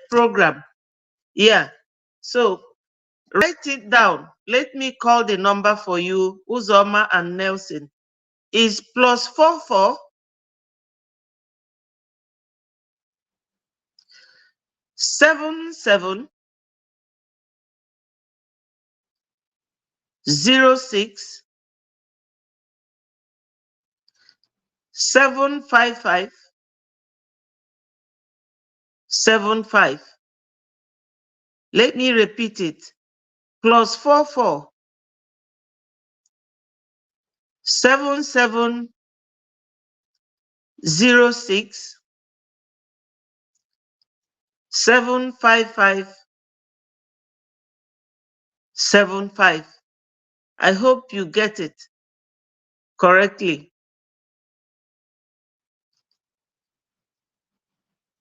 program. Yeah. So write it down. Let me call the number for you, Uzoma and Nelson. Is +44 77 06 755 75. Let me repeat it. +44 7706 755 75. I hope you get it correctly.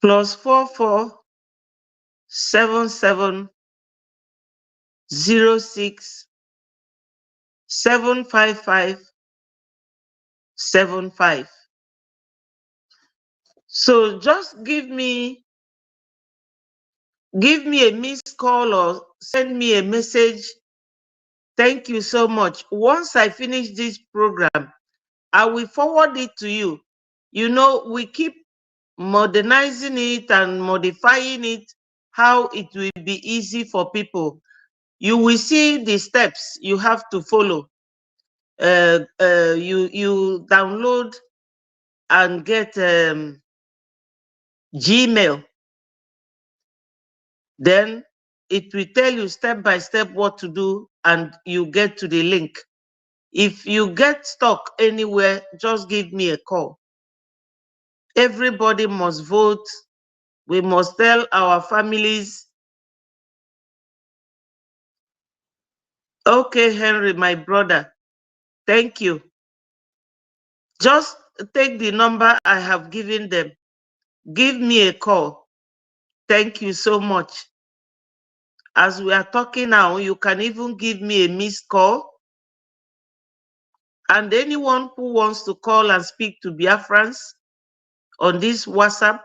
+44 7706 755 75. So just give me a missed call or send me a message. Thank you so much. Once I finish this program, I will forward it to you. You know, we keep modernizing it and modifying it, how it will be easy for people. You will see the steps you have to follow. You download and get Gmail. Then it will tell you step by step what to do, and you get to the link. If you get stuck anywhere, just give me a call. Everybody must vote. We must tell our families. Okay, Henry, my brother, thank you. Just take the number I have given them. Give me a call. Thank you so much. As we are talking now, you can even give me a missed call. And anyone who wants to call and speak to Biafrans on this WhatsApp,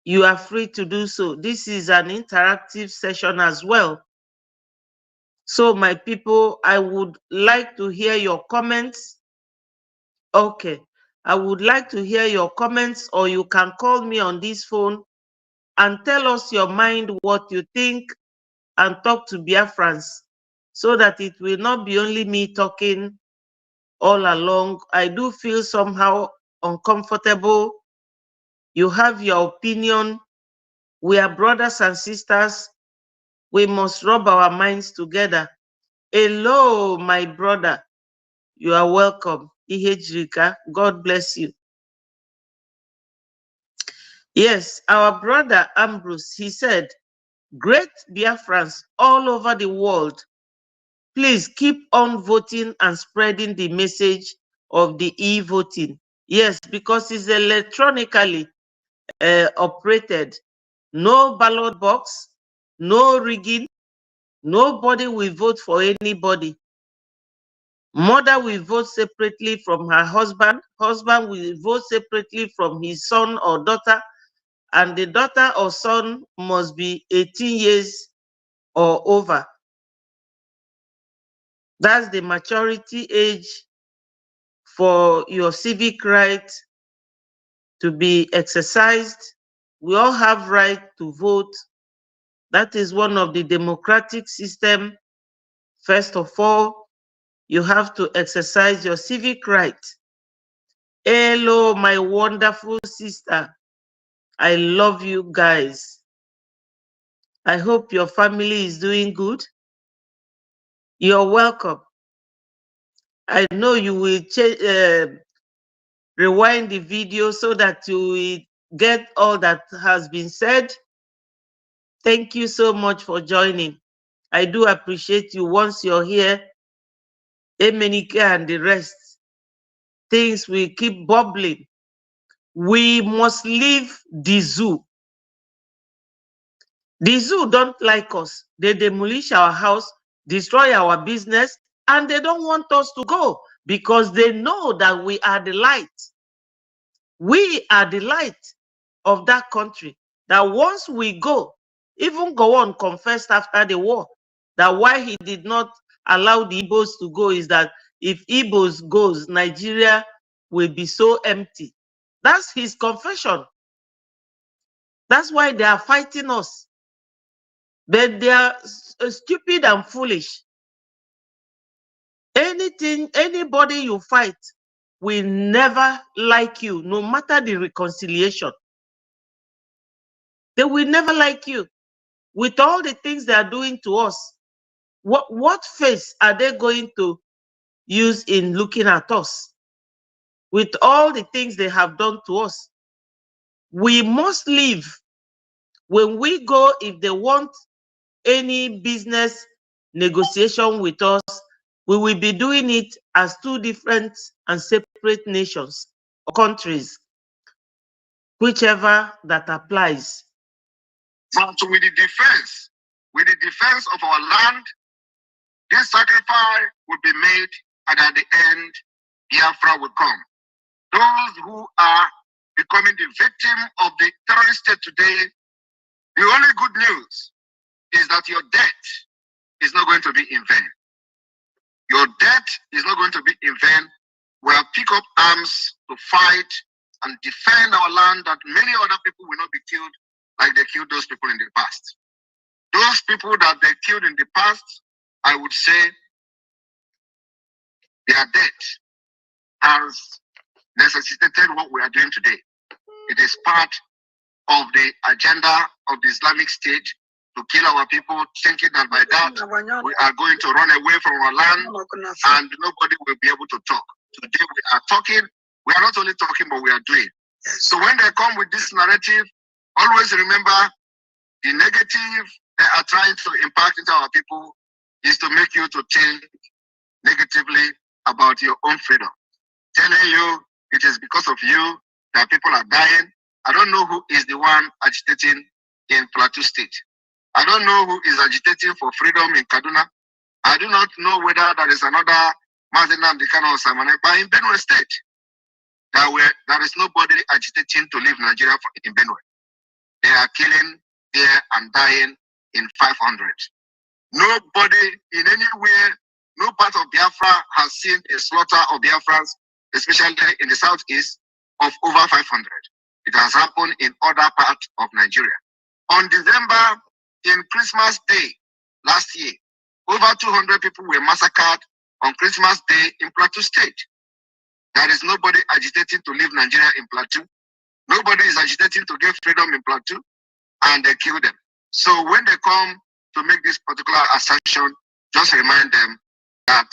you are free to do so. This is an interactive session as well. So my people, I would like to hear your comments. Okay, I would like to hear your comments, or you can call me on this phone and tell us your mind, what you think, and talk to Biafrans, so that it will not be only me talking all along. I do feel somehow uncomfortable. You have your opinion. We are brothers and sisters. We must rub our minds together. Hello, my brother. You are welcome. Ihejrika, God bless you. Yes, our brother Ambrose, he said, great Biafrans all over the world, please keep on voting and spreading the message of the e-voting. Yes, because it's electronically operated. No ballot box, no rigging. Nobody will vote for anybody. Mother will vote separately from her husband. Husband will vote separately from his son or daughter. And the daughter or son must be 18 years or over. That's the maturity age for your civic right to be exercised. We all have right to vote. That is one of the democratic system. First of all, you have to exercise your civic right. Hello, my wonderful sister. I love you guys. I hope your family is doing good. You're welcome. I know you will rewind the video so that you will get all that has been said. Thank you so much for joining. I do appreciate you. Once you're here, Emenike and the rest, things will keep bubbling. We must leave the zoo. The zoo don't like us. They demolish our house, destroy our business, and they don't want us to go because they know that we are the light. We are the light of that country. That once we go, even Gowon confessed after the war that why he did not allow the Igbos to go is that if Igbos goes, Nigeria will be so empty. That's his confession. That's why they are fighting us. But they are stupid and foolish. Anybody you fight will never like you, no matter the reconciliation. They will never like you. With all the things they are doing to us, what face are they going to use in looking at us? With all the things they have done to us, we must leave. When we go, if they want any business negotiation with us, we will be doing it as two different and separate nations or countries, whichever that applies. But with the defense of our land, this sacrifice will be made, and at the end, Biafra will come. Those who are becoming the victim of the terrorist state today, the only good news is that your death is not going to be in vain. Your death is not going to be in vain. We'll pick up arms to fight and defend our land, that many other people will not be killed like they killed those people in the past. Those people that they killed in the past, I would say their death has necessitated what we are doing today. It is part of the agenda of the Islamic State to kill our people, thinking that by that we are going to run away from our land and nobody will be able to talk. Today we are talking. We are not only talking, but we are doing. So when they come with this narrative, always remember the negative they are trying to impact into our people is to make you to think negatively about your own freedom. Telling you it is because of you that people are dying. I don't know who is the one agitating in Plateau State. I don't know who is agitating for freedom in Kaduna. I do not know whether there is another Mazinam Dikano or Samanekpa in Benue State. There is nobody agitating to leave Nigeria in Benue. They are killing there and dying in 500. Nobody in anywhere, no part of Biafra has seen a slaughter of Biafrans, especially in the southeast, of over 500. It has happened in other parts of Nigeria. On December, in Christmas Day last year, over 200 people were massacred on Christmas Day in Plateau State. There is nobody agitating to leave Nigeria in Plateau. Nobody is agitating to get freedom in Plateau, and they kill them. So when they come to make this particular assertion, just remind them that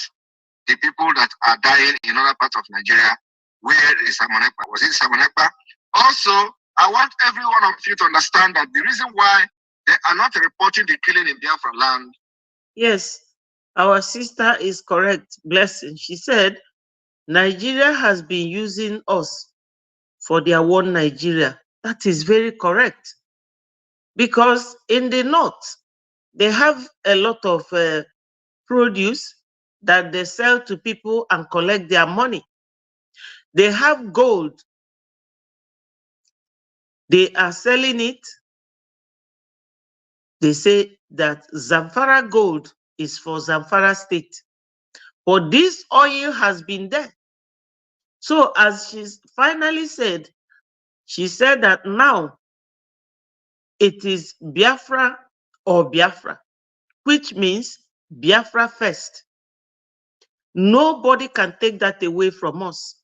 the people that are dying in other parts of Nigeria, where is Samonekpa? Was it Samonekpa? Also, I want every one of you to understand that the reason why they are not reporting the killing in Biafra land. Yes, our sister is correct. Blessing. She said, Nigeria has been using us for their one Nigeria. That is very correct. Because in the north, they have a lot of produce that they sell to people and collect their money. They have gold. They are selling it. They say that Zamfara gold is for Zamfara state. But this oil has been there. So as she finally said, she said that now it is Biafra or Biafra, which means Biafra first. Nobody can take that away from us.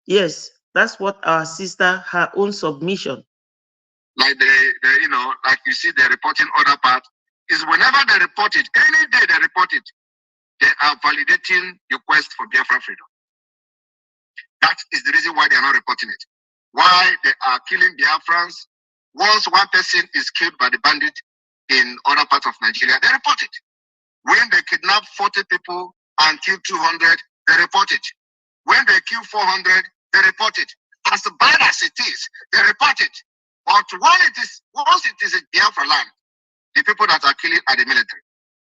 Yes, that's what our sister, her own submission. Like like you see, they're reporting other parts. Is whenever they report it, any day they report it, they are validating the quest for Biafra freedom. That is the reason why they are not reporting it. Why they are killing Biafrans. Once one person is killed by the bandit in other parts of Nigeria, they report it. When they kidnap 40 people and kill 200, they report it. When they kill 400, they report it. As bad as it is, they report it. But once it is a Biafra land, the people that are killing are the military.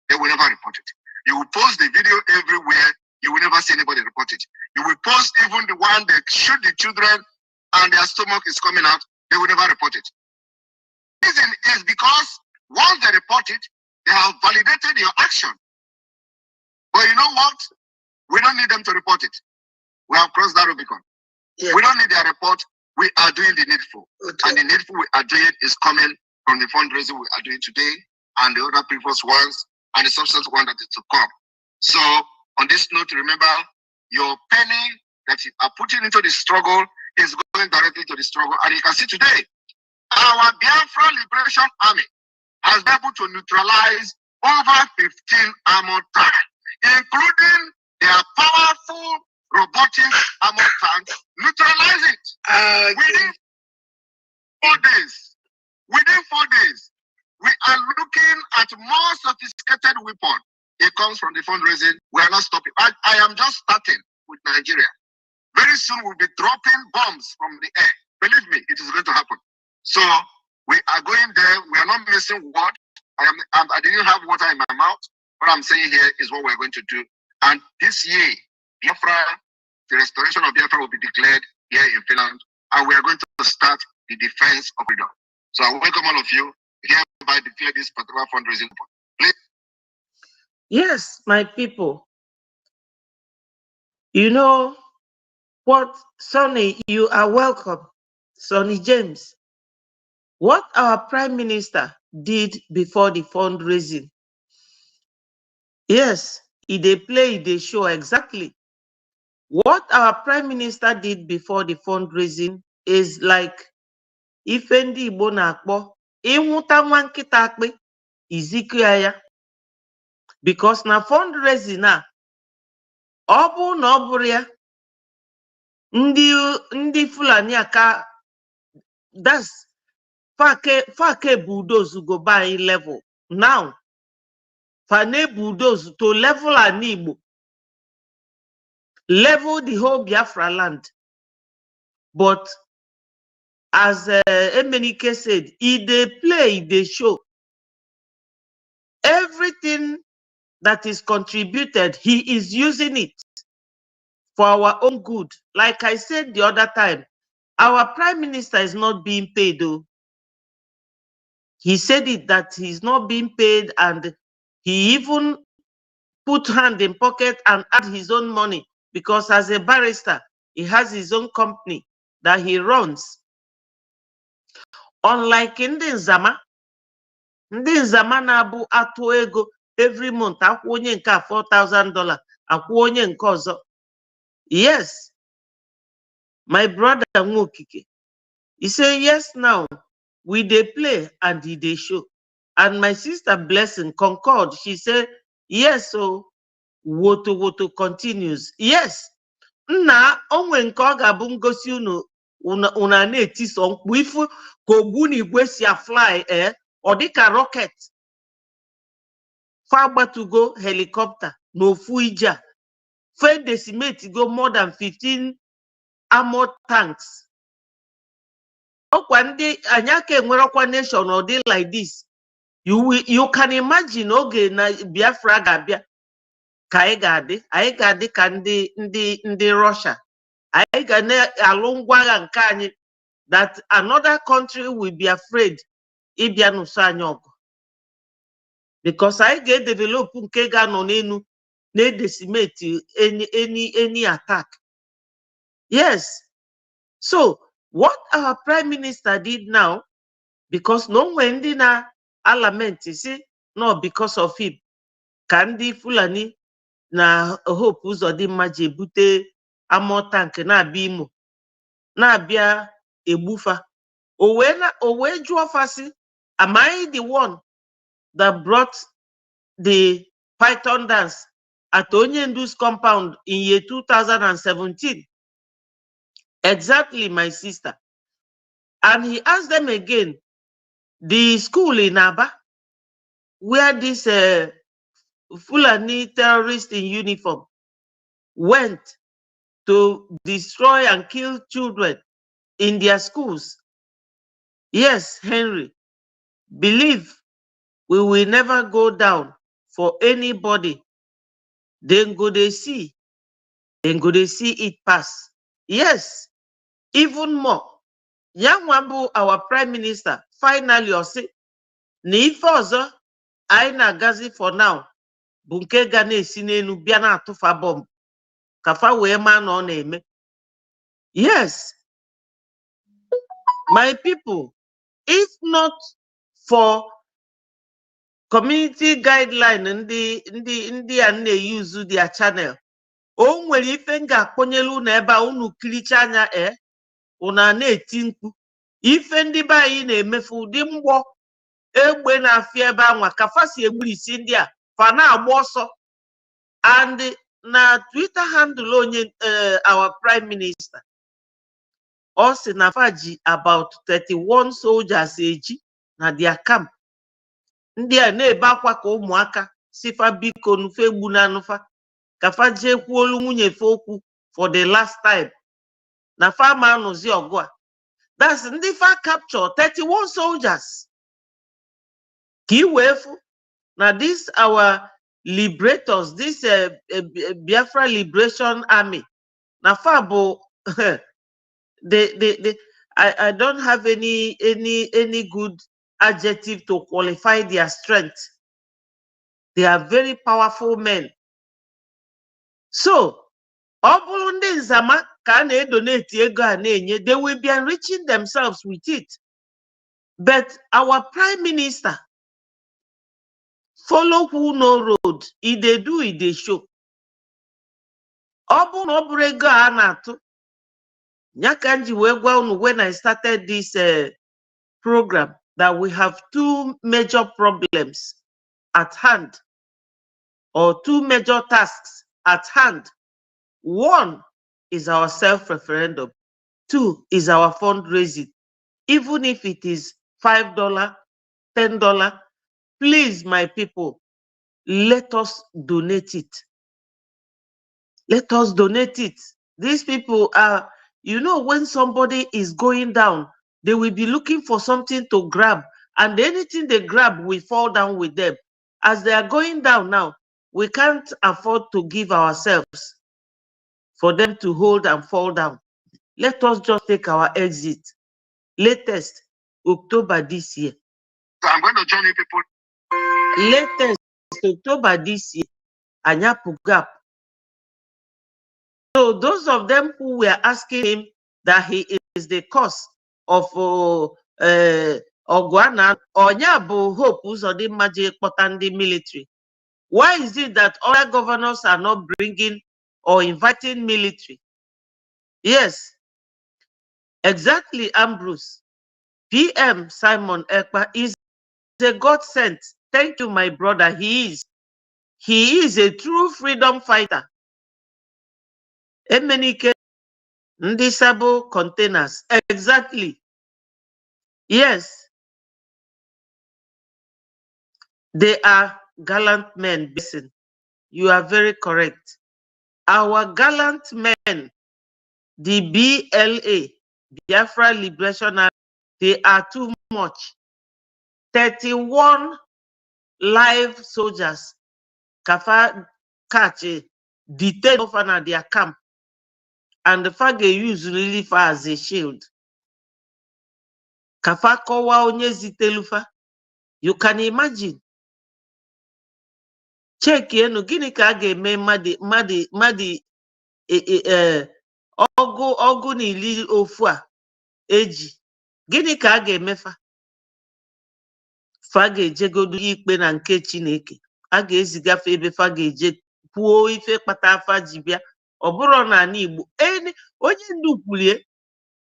They will never report it. You will post the video everywhere. You will never see anybody report it. You will post even the one that shoot the children and their stomach is coming out. They will never report it. The reason is because once they report it, they have validated your action. But you know what? We don't need them to report it. We have crossed that Rubicon. Yeah. We don't need their report. We are doing the needful. Okay. And the needful we are doing is coming from the fundraising we are doing today and the other previous ones and the subsequent one that is to come. So on this note, remember your penny that you are putting into the struggle is going directly to the struggle. And you can see today, Our Biafra Liberation Army has been able to neutralize over 15 armored tanks, including their powerful robotic armored tanks. Neutralize it within 4 days. Within 4 days, we are looking at more sophisticated weapons. It comes from the fundraising. We are not stopping. I am just starting with Nigeria. Very soon we'll be dropping bombs from the air. Believe me, it is going to happen. So we are going there. We are not missing word. I didn't have water in my mouth. What I'm saying here is what we're going to do. And this year, Biafra, the restoration of Biafra will be declared here in Finland, and we are going to start the defense of freedom. So I welcome all of you. Hereby declare this particular fundraising. Please. Yes, my people. You know what, Sonny, you are welcome. Sonny James. What our Prime Minister did before the fundraising. Yes, they show exactly. What our Prime Minister did before the fundraising is like ife ndị Igbo na-akpọ ịnwụta nwa nkịta akpị iziku ya, because na fundraising a ọ bụ na ọ bụrụ ya ndị Fulani aka that's fake bulldoze go by level now fane bulldoze to level an Igbo, level the whole Biafra land. But as Emenike said, they show everything that is contributed, he is using it for our own good. Like I said the other time, our Prime Minister is not being paid though. He said it that he's not being paid, and he even put hand in pocket and add his own money, because as a barrister, he has his own company that he runs. Unlike in the Nzama na-abụ atụ ego every month, akwụ onye nke $4,000, akwụ onye nke ọzọ. Yes, my brother Nwokike, he say yes now, we dey play and he dey show. And my sister Blessing concord, she said yes, so woto continues. Yes, nna onwe nke ọ ga-abụ ngosi una na-etiso mkpu ifu ka ogbunigwe si fly ọ dịka rocket fa gbatugo helicopter n'ofu ije fe decimate go more than 15 armored tanks. Ọkwa ndị anya ka enwerekwa nation ọ dị like this. You can imagine oge na Biafra ga-abịa ka anyị ga-adị ka ndị Russia. Anyị ga na-alụ ngwa agha nke anyị, that another country will be afraid ịbịa n'ụsọ anyị ọgụ, because anyị ga-develop nke ga-anọ n'enu na-decimate any attack. Yes, so what our Prime Minister did now, because no when ndị na-lament see no because of him ka ndị Fulani na Hope Uzodimma ji ebute armored tank na-abịa Imo na-abịa egbufa. O wee jụọ fasi, am I the one that brought the Python dance at Onyendu's compound in year 2017? Exactly, my sister. And he asked them again, the school in Aba, where this Fulani terrorist in uniform went to destroy and kill children in their schools. Yes, Henry, believe we will never go down for anybody. Then go they see it pass. Yes, even more. Young Wambu, our Prime Minister, finally or say, ni ife anyị na-agazi for now bụ nke ga na-esi n'elu bịa na-atụfa bomb ka fa wee ma na ọ na-eme. Yes, my people, if not for community guideline ndị a na-use their channel, o nwere ife m ga-akpọnyelu unu ebe a unu kiricha anya unu na-eti mkpu ife ndị be anyị na-emefu ụdị mgbọ egbe na-afịa ebe anwa ka fa si egbulisi ndị a fa na-agba ọsọ. And na Twitter handle onye our prime minister ọ sị na fa ji about 31 soldiers eji na their camp. Ndị a na-ebe akwa ka ụmụaka si fa biko nufe egbu na anụfa ka fa jee kwuolu nwunye fe okwu for the last time na fa ma anụzi ọgụ a. That's ndị fa capture 31 soldiers ka i wee fụ na this our liberators, this Biafra Liberation Army na fa bụ I don't have any good adjective to qualify their strength. They are very powerful men. So ọ bụrụ ndị nzama ka a na-edonate ego a na-enye, they will be enriching themselves with it. But our prime minister follow who no road, they do, they show. Ọ bụrụ na ọ bụrụ ego a na-atụ nyakanji wee gwa unu when I started this program that we have two major problems at hand, or two major tasks at hand. One is our self-referendum. Two is our fundraising. Even if it is $5, $10, please, my people, let us donate it. Let us donate it. These people are, you know, when somebody is going down, they will be looking for something to grab, and anything they grab will fall down with them. As they are going down now, we can't afford to give ourselves for them to hold and fall down. Let us just take our exit. Latest, October this year. So I'm going to join you people. Latest, October this year. Anyapu gap. So those of them who were asking him that he is the cause of Ogwana, Onyabu Hope, who's on the magic potandi military. Why is it that other governors are not bringing or inviting military? Yes, exactly, Ambrose. PM Simon Ekpa is a God sent. Thank you, my brother. He is a true freedom fighter. Emenike Ndisable containers. Exactly. Yes. They are gallant men. Listen, you are very correct. Our gallant men, the BLA, Biafra Liberation Army, they are too much. 31 live soldiers, Kafa catch, detained often at their camp, and the fact they use really far as a shield. Kafa kowa onye zitelufa. You can imagine. Check yenu gini ka aga eme madi ogu ni ili ofu a eji. Gini ka aga emefa? Fa ga-ejegodu ikpe na nke Chineke. A ga-ezigafe ebe fa ga-eje kwuo ife kpata afa ji bịa. Ọ bụrụ na ala Igbo onye ndu kwulie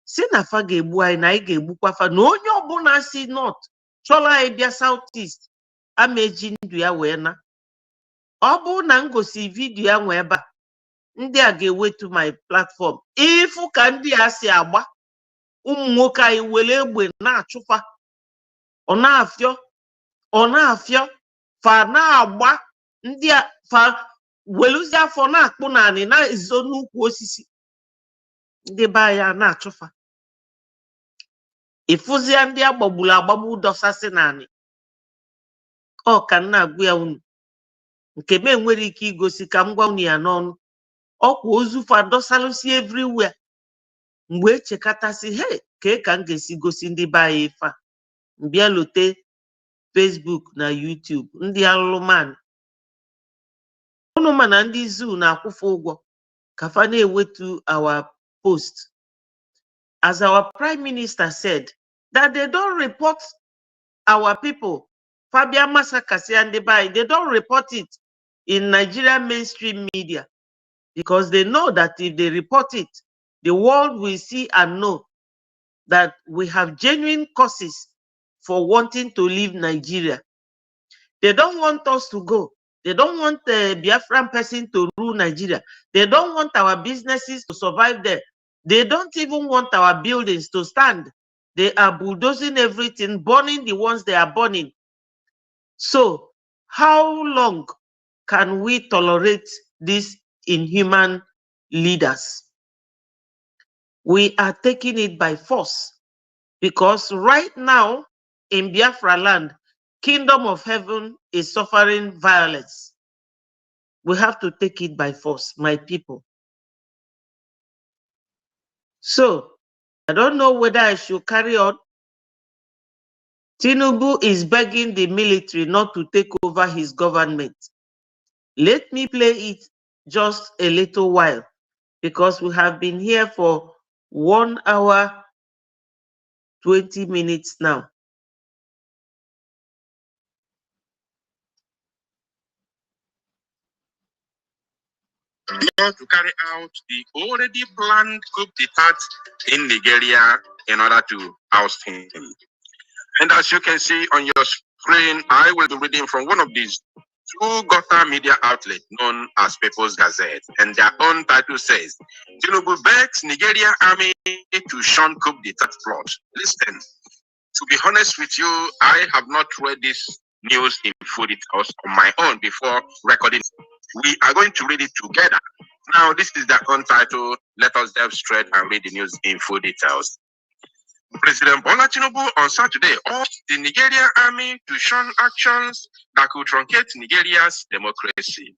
si na fa ga-egbu anyị na anyị ga-egbukwa fa, na onye ọbụla si north chọrọ anyị bịa south east ameji ndụ ya wee na. Ọ bụ na ngosi vidiyo ya nwe ebe a, ndị a ga-ewetu my platform ifu ka ndị a si agba ụmụ nwoke anyị were egbe na-achụfa. Ọ na-afịọ fa na-agba ndị a fa weluzi afọ na-akpụ naanị na-ezo n'ukwu osisi. Ndị be ya na-achụfa. Ifụzia ndị agbagburu agbagbu dọsasị naanị. Ọ ka nna agwụ ya unu. Nke m enwere ike igosi ka m gwa unu ya n'ọnụ. Ọkwa ozu fa dọsalụsi everywhere. Mgbe echekatasi ka m ga-esi gosi ndị be anyị ife a. Mbịa lote Facebook na YouTube. Ndị alụmanụ. Unu ma na ndị zoo na-akwụfe ụgwọ ka fa na-ewetu our post. As our prime minister said, that they don't report our people. Fabian Masakasi and Debai, they don't report it in Nigerian mainstream media because they know that if they report it, the world will see and know that we have genuine causes for wanting to leave Nigeria. They don't want us to go. They don't want the Biafran person to rule Nigeria. They don't want our businesses to survive there. They don't even want our buildings to stand. They are bulldozing everything, burning the ones they are burning. So how long can we tolerate these inhuman leaders? We are taking it by force, because right now in Biafra land, Kingdom of Heaven is suffering violence. We have to take it by force, my people. So I don't know whether I should carry on. Tinubu is begging the military not to take over his government. Let me play it just a little while, because we have been here for 1 hour, 20 minutes now. To carry out the already planned coup d'etat in Nigeria in order to oust him. And as you can see on your screen, I will be reading from one of these two Gotha media outlets known as People's Gazette, and their own title says, Tinubu begs Nigeria army to shun coup d'etat plot. Listen, to be honest with you, I have not read this news in full details on my own before recording. We are going to read it together. Now, this is their own title. Let us delve straight and read the news in full details. President Bola Tinubu on Saturday urged the Nigerian army to shun actions that could truncate Nigeria's democracy.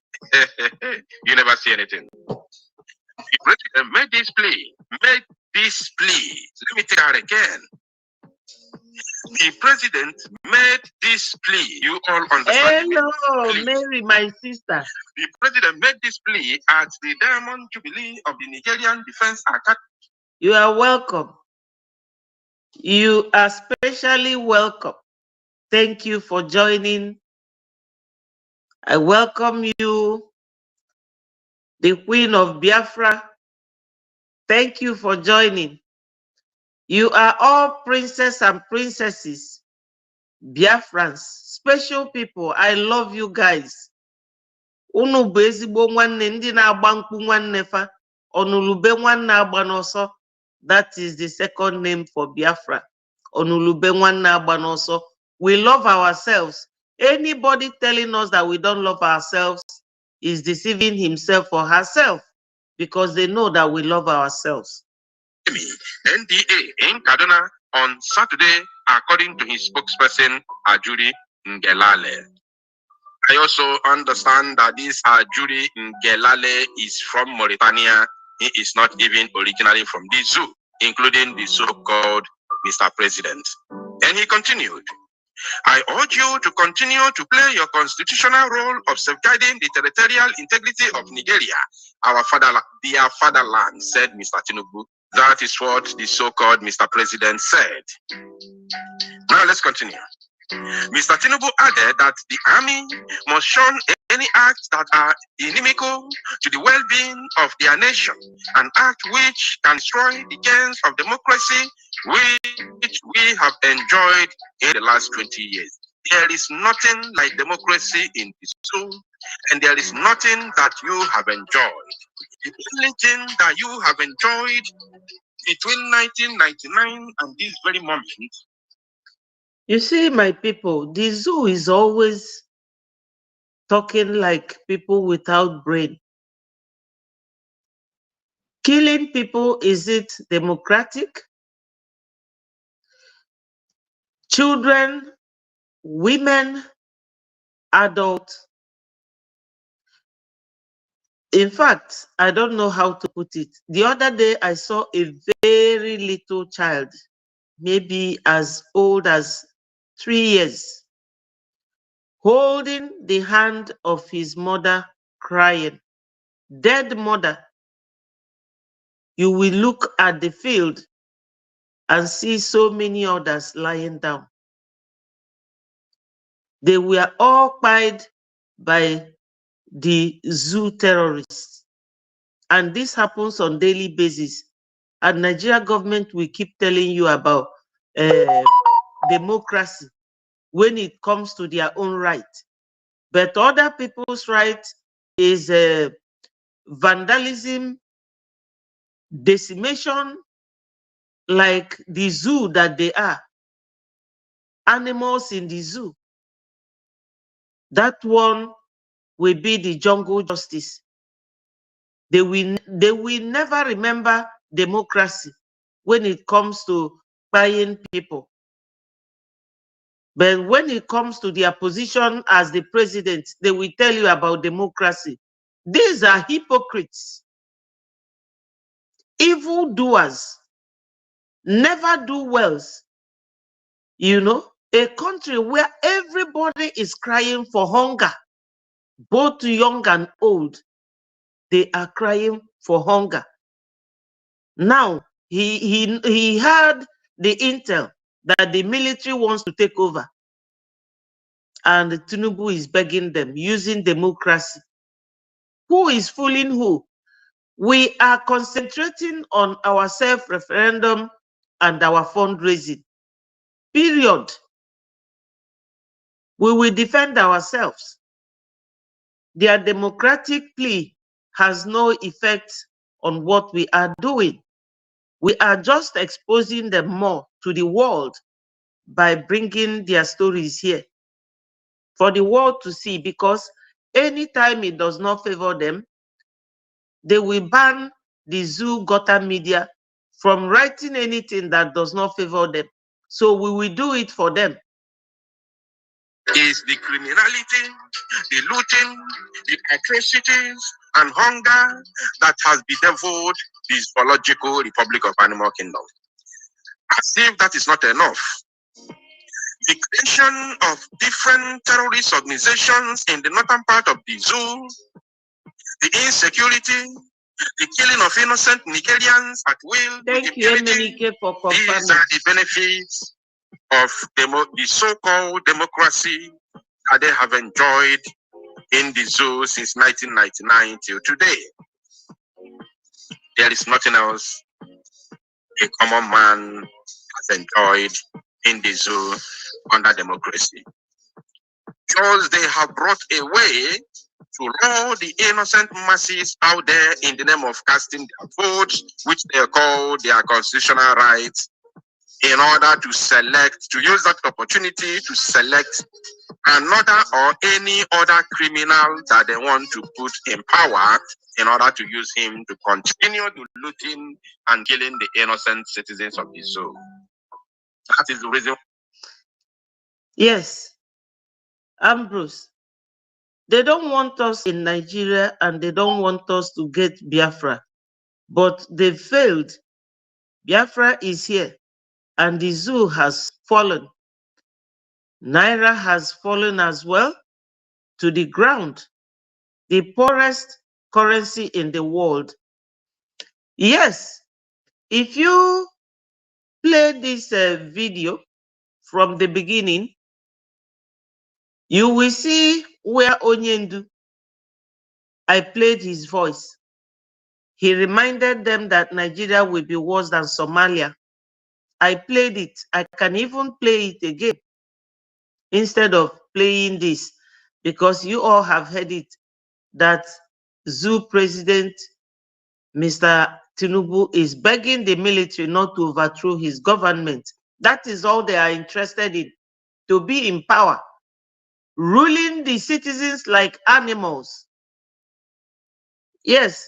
You never see anything. The president made this plea. Let me take that again. The president made this plea. You all understand? Hello, Mary, my sister. The president made this plea at the Diamond Jubilee of the Nigerian Defense Academy. You are welcome. You are specially welcome. Thank you for joining. I welcome you, the Queen of Biafra. Thank you for joining. You are all princes and princesses, Biafrans, special people. I love you guys. Unu bụ ezigbo nwanne ndị na-agba mkpu nwanne fa, onulube nwanne agba n'ọsọ. That is the second name for Biafra. Onulube nwanne agba n'ọsọ. We love ourselves. Anybody telling us that we don't love ourselves is deceiving himself or herself, because they know that we love ourselves. NDA in Kaduna on Saturday, according to his spokesperson, Ajuri Ngelale. I also understand that this Ajuri Ngelale is from Mauritania. He is not even originally from the zoo, including the so-called Mr. President. And he continued, I urge you to continue to play your constitutional role of safeguarding the territorial integrity of Nigeria, our dear fatherland, said Mr. Tinubu. That is what the so-called Mr. President said. Now let's continue. Mr. Tinubu added that the army must shun any acts that are inimical to the well-being of their nation, an act which can destroy the gains of democracy which we have enjoyed in the last 20 years. There is nothing like democracy in this soul, and there is nothing that you have enjoyed. The only thing that you have enjoyed between 1999 and this very moment. You see, my people, the zoo is always talking like people without brain. Killing people, is it democratic? Children, women, adults. In fact, I don't know how to put it. The other day, I saw a very little child, maybe as old as 3 years, holding the hand of his mother, crying. Dead mother. You will look at the field and see so many others lying down. They were all killed by the zoo terrorists. And this happens on a daily basis. and Nigeria government will keep telling you about democracy when it comes to their own right. But other people's right is vandalism, decimation, like the zoo that they are. Animals in the zoo. That one will be the jungle justice. They will never remember democracy when it comes to buying people. But when it comes to their position as the president, they will tell you about democracy. These are hypocrites, evildoers, never do wells. You know, a country where everybody is crying for hunger, both young and old, they are crying for hunger. Now, he had the intel that the military wants to take over, and Tinubu is begging them using democracy. Who is fooling who? We are concentrating on our self-referendum and our fundraising. Period. We will defend ourselves. Their democratic plea has no effect on what we are doing. We are just exposing them more to the world by bringing their stories here for the world to see, because anytime it does not favor them, they will ban the zoo gutter media from writing anything that does not favor them. So we will do it for them. Is the criminality, the looting, the atrocities, and hunger that has bedeviled the zoological Republic of Animal Kingdom. As if that is not enough, the creation of different terrorist organizations in the northern part of the zoo, the insecurity, the killing of innocent Nigerians at will. Thank you, Emenike, for confirming. These are the benefits of the so-called democracy that they have enjoyed in the zoo since 1999 till today. There is nothing else a common man has enjoyed in the zoo under democracy. Because they have brought a way to lure the innocent masses out there in the name of casting their votes, which they call their constitutional rights, in order to select, to use that opportunity to select another or any other criminal that they want to put in power in order to use him to continue to looting and killing the innocent citizens of the zoo. That is the reason. Yes, Ambrose. They don't want us in Nigeria and they don't want us to get Biafra. But they failed. Biafra is here and the zoo has fallen. Naira has fallen as well to the ground. The poorest currency in the world. Yes, if you play this video from the beginning, you will see where Onyendu, I played his voice. He reminded them that Nigeria will be worse than Somalia. I played it. I can even play it again instead of playing this, because you all have heard it, that zoo president, Mr. Tinubu, is begging the military not to overthrow his government. That is all they are interested in, to be in power, ruling the citizens like animals. Yes,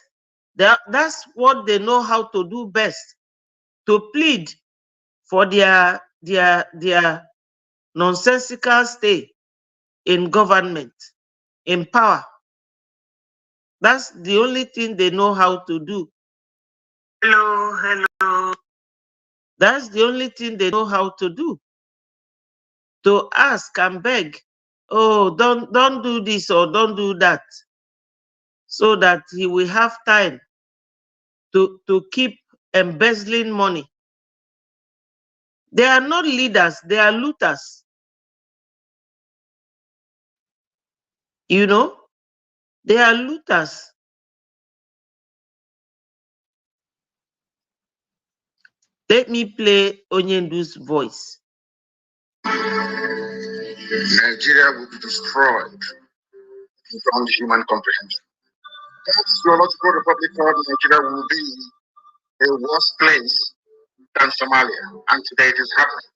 that's what they know how to do best, to plead for their nonsensical stay in government, in power. That's the only thing they know how to do. Hello. That's the only thing they know how to do. To ask and beg, oh, don't do this or don't do that, so that he will have time to keep embezzling money. They are not leaders, they are looters. You know, they are looters. Let me play Onyendu's voice. Nigeria will be destroyed beyond human comprehension. That zoological republic called Nigeria will be a worse place than Somalia, and today it is happening.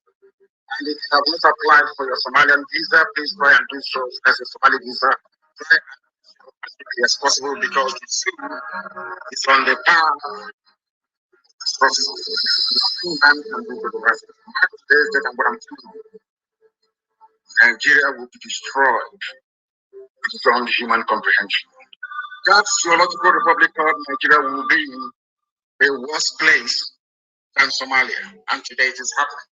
And if you have not applied for your Somalian visa, please try and do so as a Somali visa. Try as quickly as possible because the zoo is on the path of destruction. Nothing man can do to the rest. Mark today's date and what I'm telling you. Nigeria will be destroyed beyond human comprehension. That zoological republic called Nigeria will be a worse place than Somalia, and today it is happening.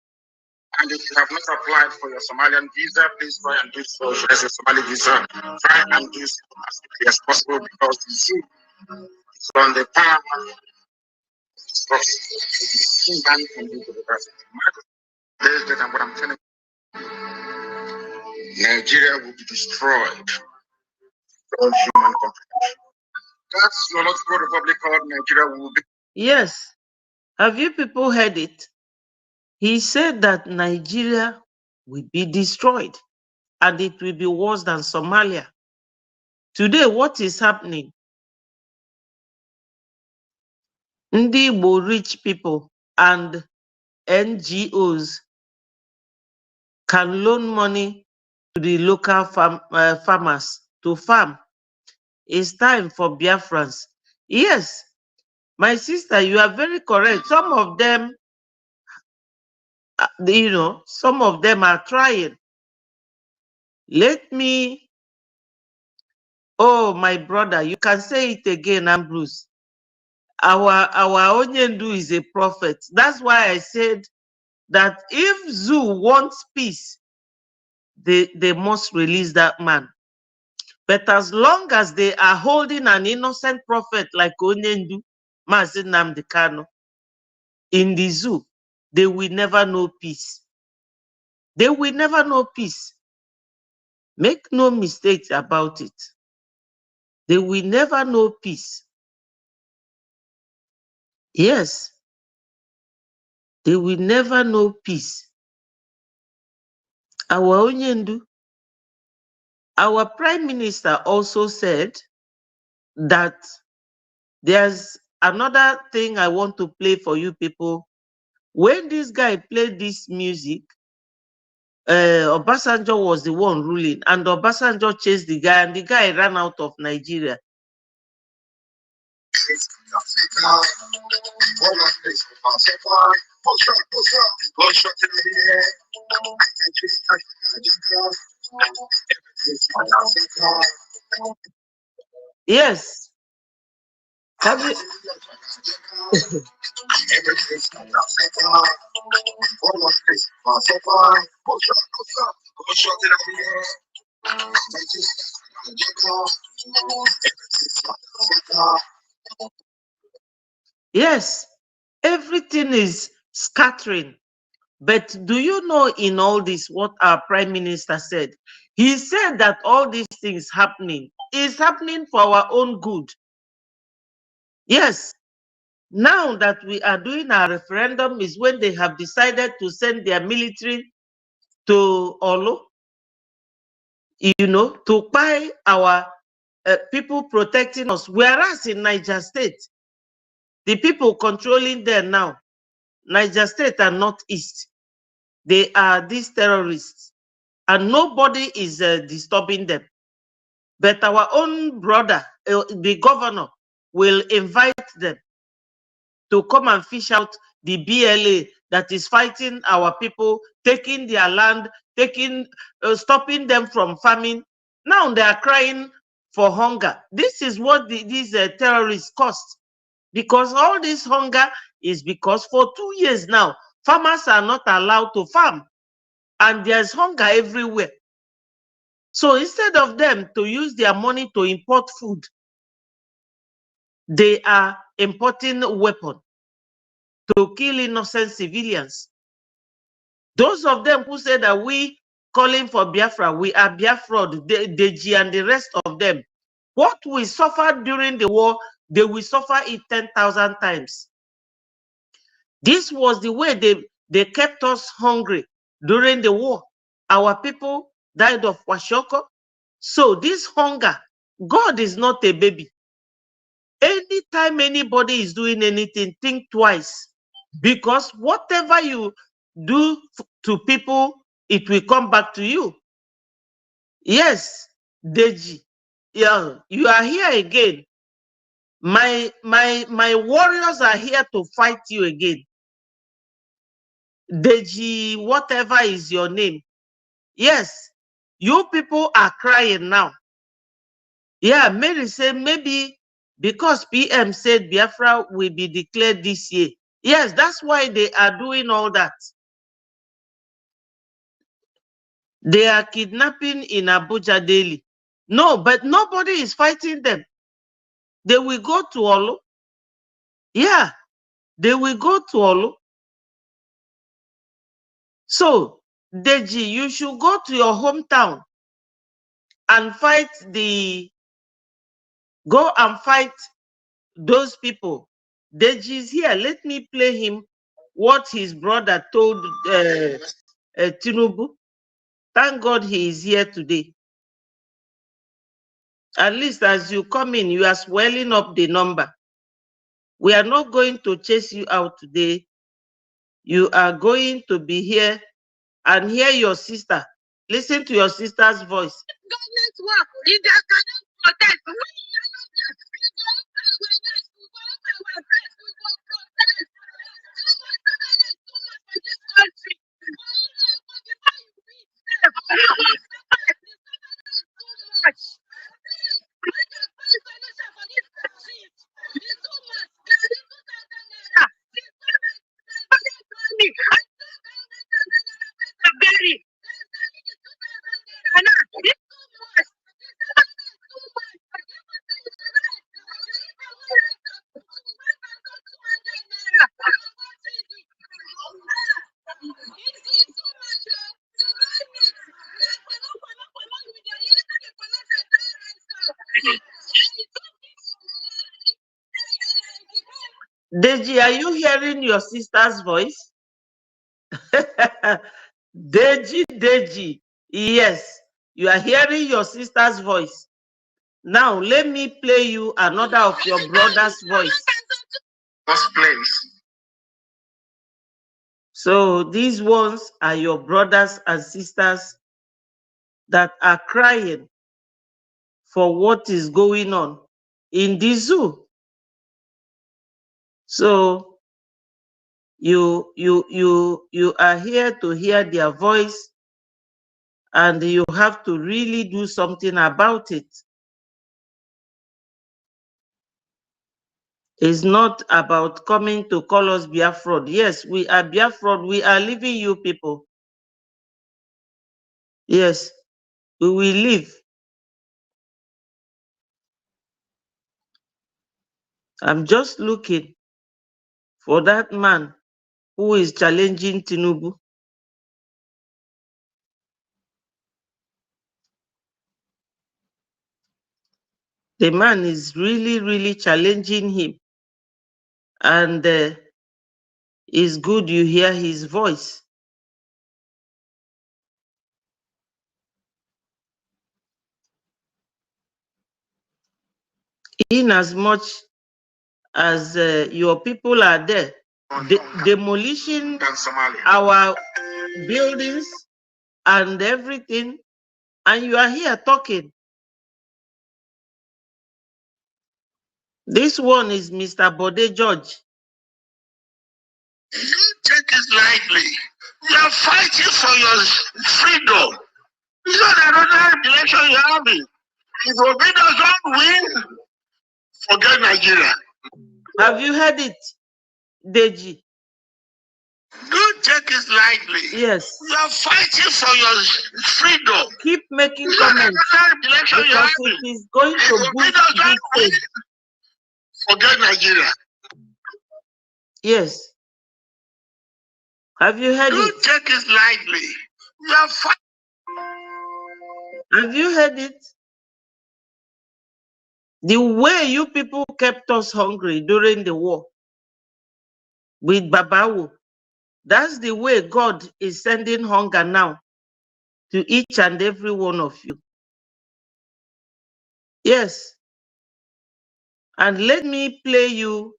And if you have not applied for your Somalian visa, please try and do so as a Somali visa. Try and do so as quickly as possible because the zoo is on the path of destruction. Nothing man can do to the rest. Today's date and what I'm telling you. Nigeria will be destroyed beyond human comprehension. That zoological republic called Nigeria will be. Yes. Have you people heard it? He said that Nigeria will be destroyed and it will be worse than Somalia. Today, what is happening? Ndi Igbo rich people and NGOs can loan money to the local farmers to farm. It's time for Biafrans. Yes, my sister, you are very correct. Some of them, some of them are trying. Let me, oh, my brother, you can say it again, Ambrose. Our Onyendu is a prophet. That's why I said that if Zoo wants peace, they must release that man. But as long as they are holding an innocent prophet like Onyendu, Mazi Nnamdi Kanu, in the zoo, they will never know peace. They will never know peace. Make no mistakes about it. They will never know peace. Yes, they will never know peace. Our Onyendu, our Prime Minister also said that there's another thing I want to play for you people. When this guy played this music, Obasanjo was the one ruling, and Obasanjo chased the guy, and the guy ran out of Nigeria. Yes. Have you... Yes, everything is scattering. But do you know in all this what our Prime Minister said? He said that all these things happening is happening for our own good. Yes, now that we are doing our referendum is when they have decided to send their military to Olo, to buy our people protecting us. Whereas in Niger State, the people controlling them now, Niger State and Northeast, they are these terrorists, and nobody is disturbing them. But our own brother, the governor, will invite them to come and fish out the BLA that is fighting our people, taking their land, stopping them from farming. Now they are crying for hunger. This is what these terrorists cost. Because all this hunger is because for 2 years now, farmers are not allowed to farm. And there's hunger everywhere. So instead of them to use their money to import food, they are importing weapons to kill innocent civilians. Those of them who say that we calling for Biafra, we are Biafra, Deji and the rest of them. What we suffered during the war, they will suffer it 10,000 times. This was the way they kept us hungry during the war. Our people died of kwashiorkor. So this hunger, God is not a baby. Anytime anybody is doing anything, think twice. Because whatever you do to people, it will come back to you. Yes, Deji, yeah, you are here again. My warriors are here to fight you again. Deji, whatever is your name. Yes, you people are crying now. Yeah, Mary said maybe because PM said Biafra will be declared this year. Yes, that's why they are doing all that. They are kidnapping in Abuja daily. No, but nobody is fighting them. They will go to Olu. Yeah, they will go to Olu. So, Deji, you should go to your hometown and fight go and fight those people. Deji is here. Let me play him what his brother told Tinubu. Thank God he is here today. At least as you come in, you are swelling up the number. We are not going to chase you out today. You are going to be here and hear your sister. Listen to your sister's voice. Government work, if they cannot protect, we Deji, are you hearing your sister's voice? Deji, yes, you are hearing your sister's voice. Now, let me play you another of your brother's voice. First place. So these ones are your brothers and sisters that are crying for what is going on in the zoo. So you are here to hear their voice, and you have to really do something about it. It's not about coming to call us Biafra. Yes, we are Biafra. We are leaving you people. Yes, we will leave. I'm just looking for that man who is challenging Tinubu. The man is really challenging him. And it's good you hear his voice. In as much as your people are there, demolishing our buildings and everything, and you are here talking. This one is Mr. Bode George. You take it lightly. You are fighting for your freedom. It's not another election you have. If Obi doesn't win, forget Nigeria. Have you heard it, Deji? Don't take it lightly. Yes. You are fighting for your freedom. Keep making comments because it is going to boost this stage. Forget Nigeria. Yes. Have you heard it? Don't take it lightly. You are fighting. Have you heard it? The way you people kept us hungry during the war. with Babawo. That's the way God is sending hunger now to each and every one of you. Yes. And let me play you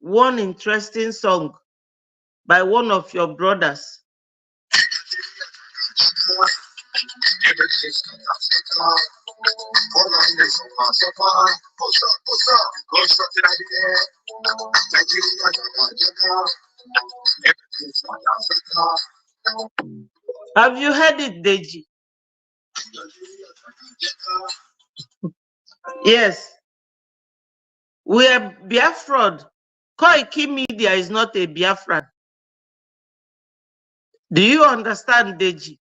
one interesting song by one of your brothers. Have you heard it, Deji? Yes. We are Biafran. Koiki Media is not a Biafran. Do you understand, Deji?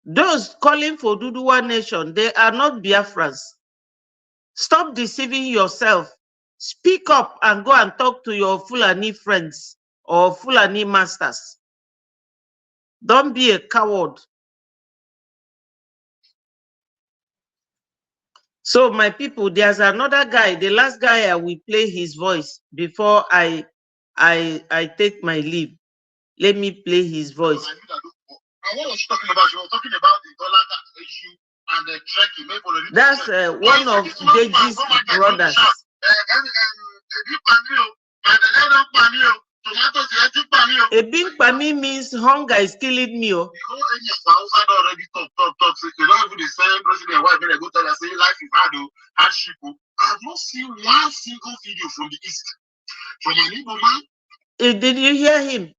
Those calling for Duduwa Nation, they are not Biafrans. Stop deceiving yourself. Speak up and go and talk to your Fulani friends or Fulani masters. Don't be a coward. So my people, there's another guy. The last guy, I will play his voice before I take my leave. Let me play his voice. And what was she talking about? She was talking about the dollar issue and the trekking. That's one of Deji's brothers. A big pami means hunger is killing me. Oh. Already talk. You don't even the same president wife when they go tell us say life is hard, hardship. I have not seen one single video from the east. From an Igbo man. Did you hear him?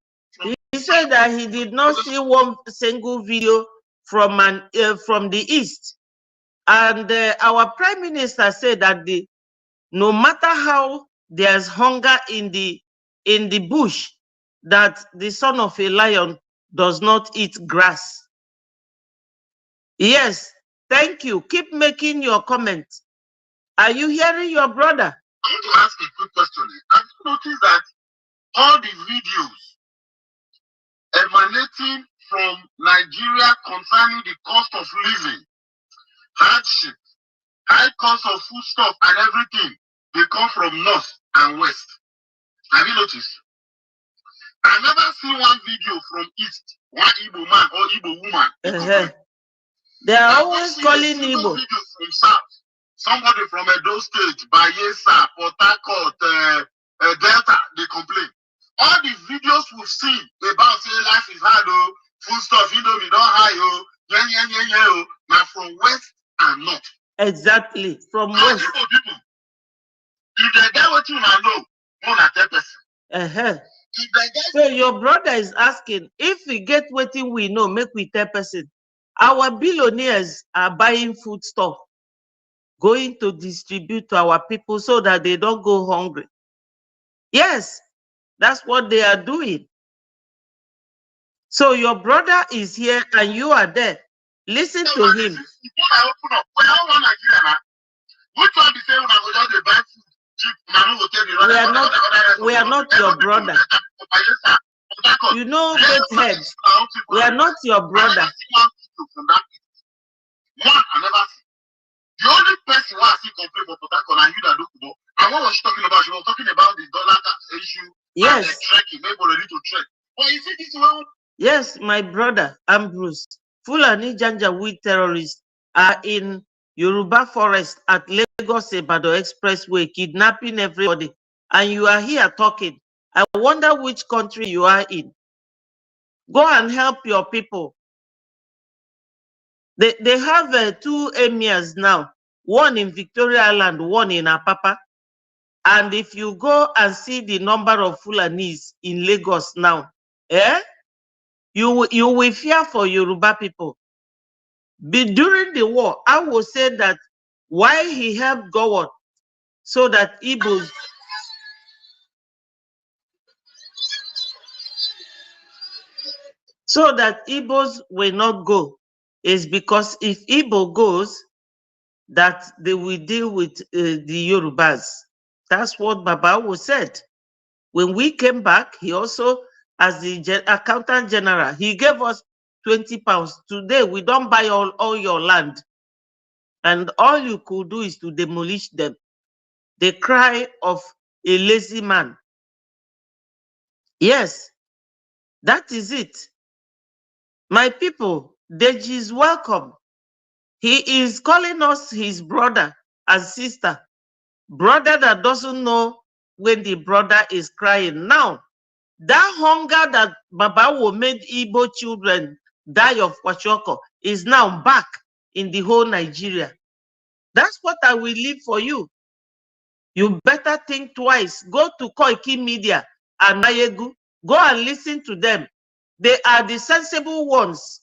He said that he did not see one single video from the east, and our prime minister said that no matter how there's hunger in the bush, that the son of a lion does not eat grass. Yes, thank you. Keep making your comments. Are you hearing your brother? I want to ask a quick question. Have you noticed that all the videos emanating from Nigeria concerning the cost of living, hardship, high cost of foodstuff and everything, they come from north and west? Have you noticed? I never see one video from east, one Igbo man or Igbo woman. They are always calling Igbo. Video from south, somebody from Edo State, Bayelsa, Port Harcourt, Delta, they complain. All the videos we've seen about saying life is hard, food stuff, we don't high, now from west and north. Exactly, from west. People, if they get what you know, more than 10%. So your brother is asking, if we get what we know, make we 10%. Our billionaires are buying food stuff, going to distribute to our people so that they don't go hungry. Yes, that's what they are doing. So your brother is here and you are there. Listen to him. We are not your brother. You know, get head. We are not your brother. One, I never see. The only person who I see complain about Potako and you that do. And what was she talking about? She was talking about the dollar issue. Yes. And the trekking, maybe ready to trek. But you see this one? Yes, my brother, Ambrose. Fulani Janjaweed terrorists are in Yoruba forest at Lagos Ibadan Expressway, kidnapping everybody. And you are here talking. I wonder which country you are in. Go and help your people. They have 2 emirs now, one in Victoria Island, one in Apapa. And if you go and see the number of Fulanis in Lagos now, you will fear for Yoruba people. During the war, I will say that why he helped God so that Igbos will not go, is because if Igbo goes, that they will deal with the Yorubas. That's what Babawo said. When we came back, he also, as the accountant general, he gave us 20 pounds. Today, we don't buy all your land. And all you could do is to demolish them. The cry of a lazy man. Yes, that is it. My people, Deji is welcome. He is calling us his brother and sister. Brother that doesn't know when the brother is crying. Now, that hunger that Babawo made Igbo children die of kwashiorkor is now back in the whole Nigeria. That's what I will leave for you. You better think twice. Go to Koiki Media and Mayegu. Go and listen to them. They are the sensible ones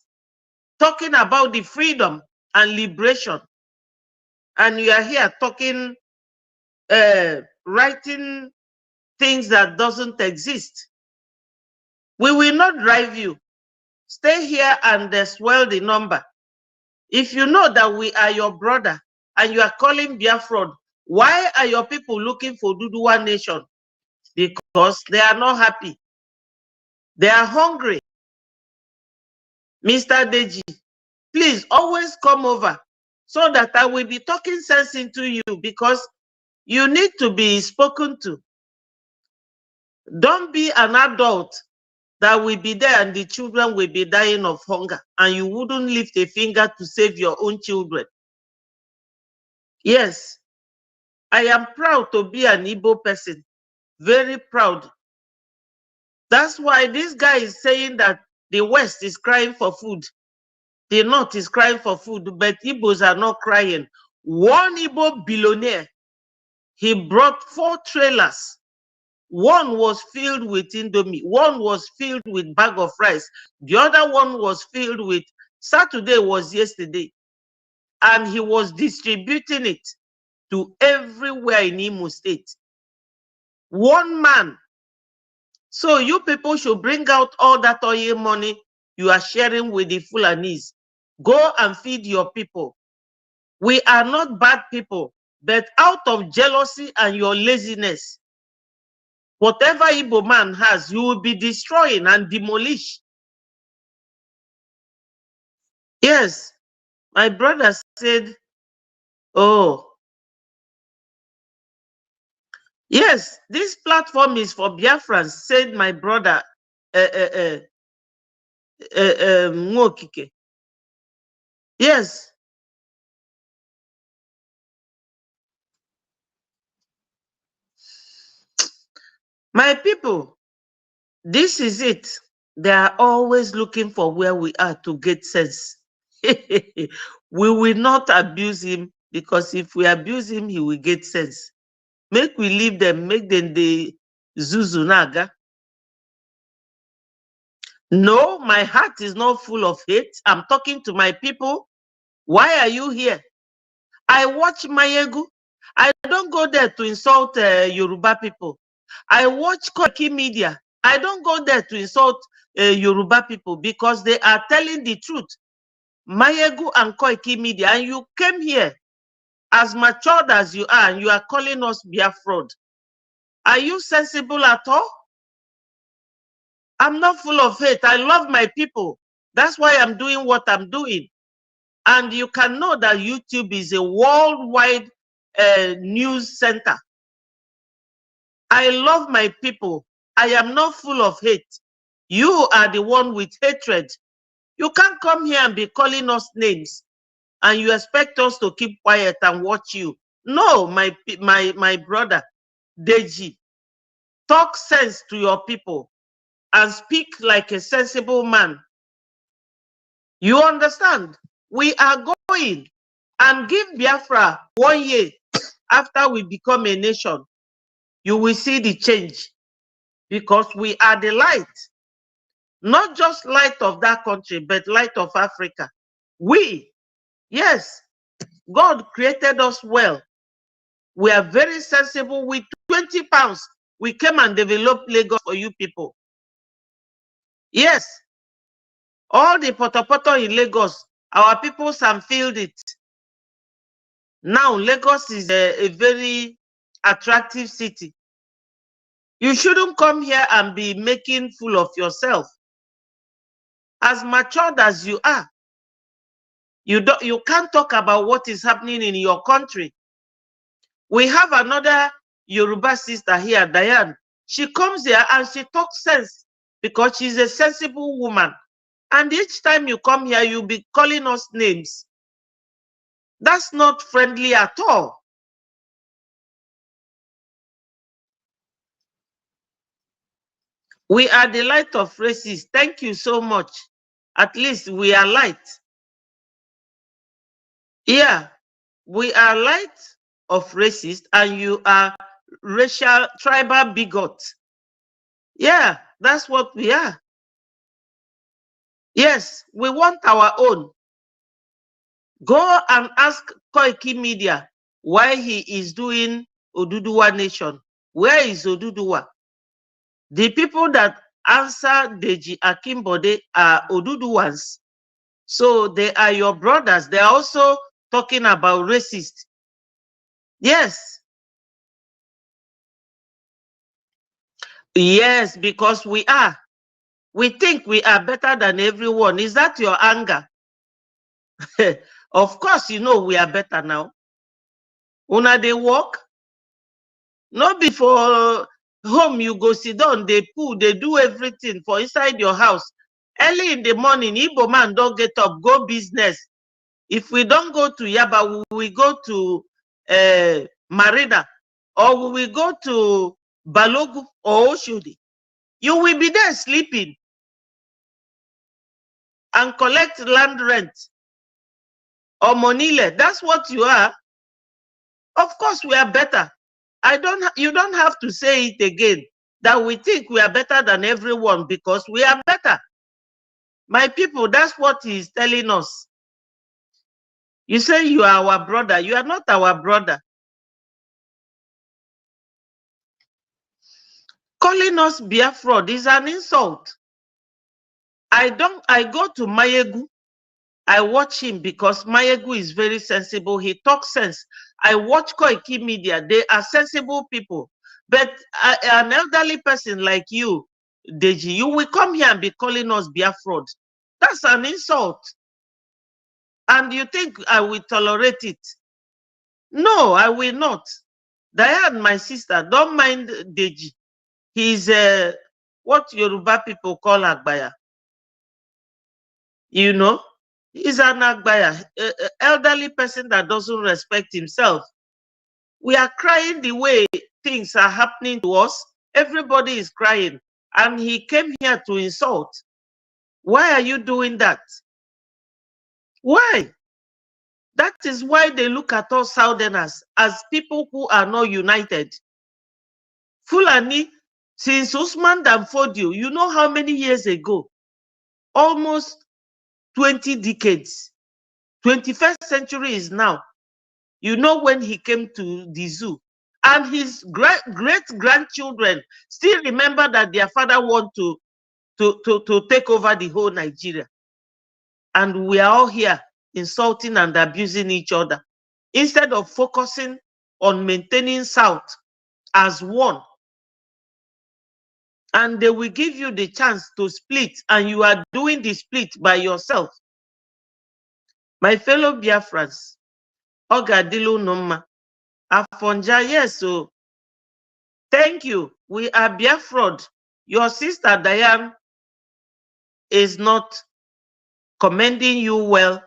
talking about the freedom and liberation. And you are here talking, writing things that doesn't exist. We will not drive you. Stay here and swell the number. If you know that we are your brother and you are calling Biafra, why are your people looking for Duduwa nation? Because they are not happy. They are hungry. Mr. Deji, please always come over so that I will be talking sense into you, because you need to be spoken to. Don't be an adult that will be there and the children will be dying of hunger and you wouldn't lift a finger to save your own children. Yes, I am proud to be an Igbo person. Very proud. That's why this guy is saying that the West is crying for food. The North is crying for food, but Igbos are not crying. One Igbo billionaire, he brought 4 trailers. One was filled with Indomie. One was filled with bag of rice. The other one was filled with, Saturday was yesterday. And he was distributing it to everywhere in Imo State. One man. So you people should bring out all that oil money you are sharing with the Fulanis. Go and feed your people. We are not bad people, but out of jealousy and your laziness, whatever Igbo man has, you will be destroying and demolish. Yes, my brother said, oh, yes, this platform is for Biafrans, said my brother, Mwokike. Yes. My people, this is it. They are always looking for where we are to get sense. We will not abuse him, because if we abuse him, he will get sense. Make we leave them, make them the Zuzunaga. No, my heart is not full of hate. I'm talking to my people. Why are you here? I watch Mayegu. I don't go there to insult Yoruba people. I watch Koiki Media. I don't go there to insult Yoruba people, because they are telling the truth. Mayegu and Koiki Media, and you came here as matured as you are, and you are calling us Biafra. Are you sensible at all? I'm not full of hate. I love my people. That's why I'm doing what I'm doing. And you can know that YouTube is a worldwide news center. I love my people. I am not full of hate. You are the one with hatred. You can't come here and be calling us names and you expect us to keep quiet and watch you. No, my brother, Deji, talk sense to your people and speak like a sensible man. You understand? We are going, and give Biafra 1 year after we become a nation. You will see the change, because we are the light. Not just light of that country, but light of Africa. We, yes, God created us well. We are very sensible. With 20 pounds, we came and developed Lagos for you people. Yes, all the potopoto in Lagos, our people filled it. Now, Lagos is a very attractive city. You shouldn't come here and be making fool of yourself. As matured as you are, you can't talk about what is happening in your country. We have another Yoruba sister here, Diane. She comes here and she talks sense because she's a sensible woman. And each time you come here, you'll be calling us names. That's not friendly at all. We are the light of races. Thank you so much. At least we are light. Yeah, we are light of racist and you are racial, tribal bigot. Yeah, that's what we are. Yes, we want our own. Go and ask Koiki Media why he is doing Oduduwa Nation. Where is Oduduwa? The people that answer Deji Akimbode are Oduduwans. So they are your brothers. They are also talking about racist. Yes. Yes, because we are. We think we are better than everyone. Is that your anger? Of course, you know we are better now. Una they work. No before home you go sit down, they pull, they do everything for inside your house. Early in the morning, Igbo man don't get up, go business. If we don't go to Yaba, we go to Marina, or we will go to Balogu or Oshodi. You will be there sleeping and collect land rent or monile. That's what you are. Of course, we are better. You don't have to say it again that we think we are better than everyone because we are better. My people, that's what he is telling us. You say you are our brother. You are not our brother. Calling us Biafra is an insult. I go to Mayegu. I watch him because Mayegu is very sensible. He talks sense. I watch Koiki Media. They are sensible people. But an elderly person like you, Deji, you will come here and be calling us Biafra. That's an insult. And you think I will tolerate it? No, I will not. Diane, my sister, don't mind Deji. He's what Yoruba people call Agbaya. You know, he's an Agbaya, elderly person that doesn't respect himself. We are crying the way things are happening to us. Everybody is crying. And he came here to insult. Why are you doing that? Why? That is why they look at us Southerners as people who are not united. Fulani, since Usman Danfodio, you know how many years ago? Almost 20 decades. 21st century is now. You know when he came to the zoo. And his great-grandchildren still remember that their father want to take over the whole Nigeria. And we are all here insulting and abusing each other. Instead of focusing on maintaining South as one. And they will give you the chance to split, and you are doing the split by yourself. My fellow Biafrans, Ogadilu Noma, Afonja, yes, so thank you. We are Biafra. Your sister Diane is not commending you well.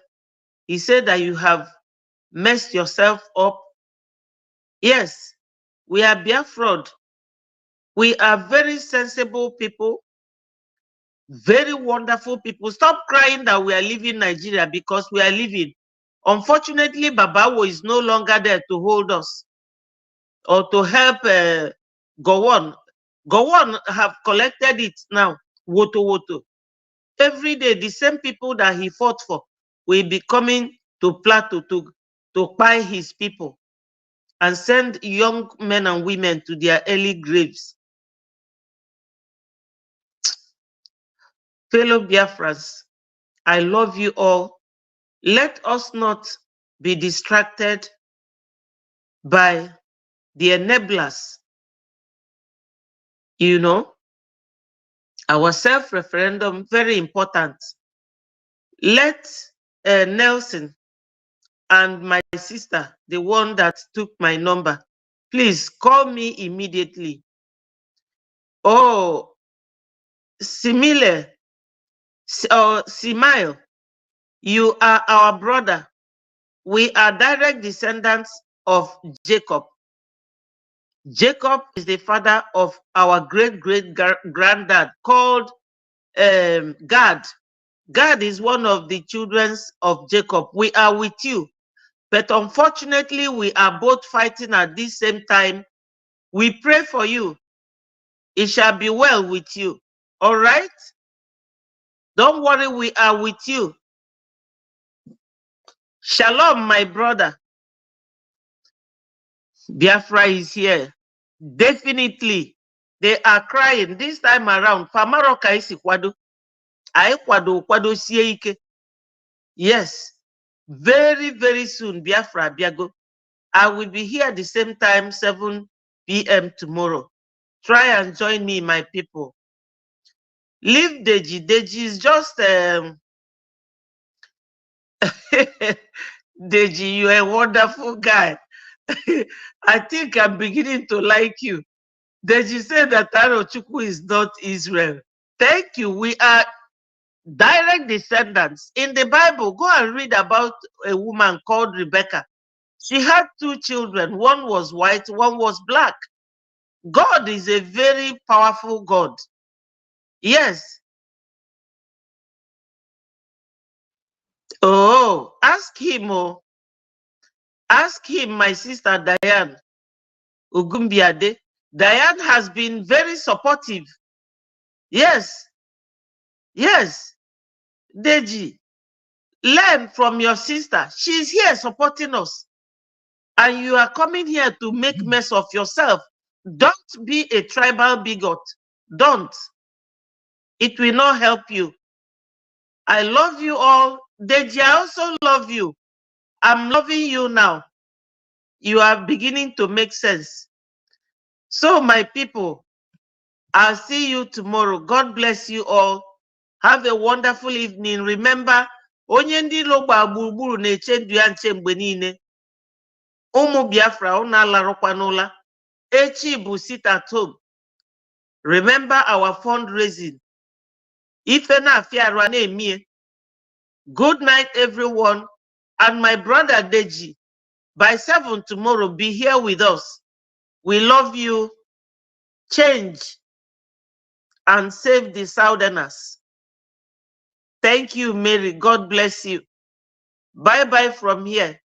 He said that you have messed yourself up. Yes, we are Biafra. We are very sensible people, very wonderful people. Stop crying that we are leaving Nigeria because we are leaving. Unfortunately, Babawo is no longer there to hold us or to help Gowon. Gowon have collected it now, Woto Woto. Every day, the same people that he fought for will be coming to Plateau to buy his people and send young men and women to their early graves. Fellow Biafrans, I love you all. Let us not be distracted by the enablers. You know, our self-referendum, very important. Let Nelson and my sister, the one that took my number, please call me immediately. Oh, Simile, Simile, you are our brother. We are direct descendants of Jacob. Jacob is the father of our great-great-granddad called Gad. Gad is one of the children of Jacob. We are with you. But unfortunately, we are both fighting at the same time. We pray for you. It shall be well with you. All right? Don't worry, we are with you. Shalom, my brother. Biafra is here. Definitely. They are crying this time around. Pamaroka isi kwado. Ai kwado sie ike. Yes. Very, very soon, Biafra Biago. I will be here at the same time, 7 p.m. tomorrow. Try and join me, my people. Leave Deji. Deji is just Deji, you're a wonderful guy. I think I'm beginning to like you. Deji said that Arochukwu is not Israel. Thank you. We are direct descendants. In the Bible, go and read about a woman called Rebecca. She had 2 children. One was white, one was black. God is a very powerful God. Yes. Oh, ask him. Oh, ask him, my sister Diane Ugumbiade. Diane has been very supportive. Yes. Yes. Deji, learn from your sister. She's here supporting us. And you are coming here to make mess of yourself. Don't be a tribal bigot. Don't. It will not help you. I love you all. Deji, I also love you. I'm loving you now. You are beginning to make sense. So, my people, I'll see you tomorrow. God bless you all. Have a wonderful evening. Remember, onye ndị ilo gba gburugburu na-eche ndụ ya nche mgbe niile. Ụmụ Biafra, unu alarụkwa n'ụla. Echi bụ sit at home. Remember our fundraising. Ife na-afịa arụ na-emie. Good night, everyone. And my brother Deji, by 7 tomorrow, be here with us. We love you. Change and save the Southerners. Thank you, Mary. God bless you. Bye-bye from here.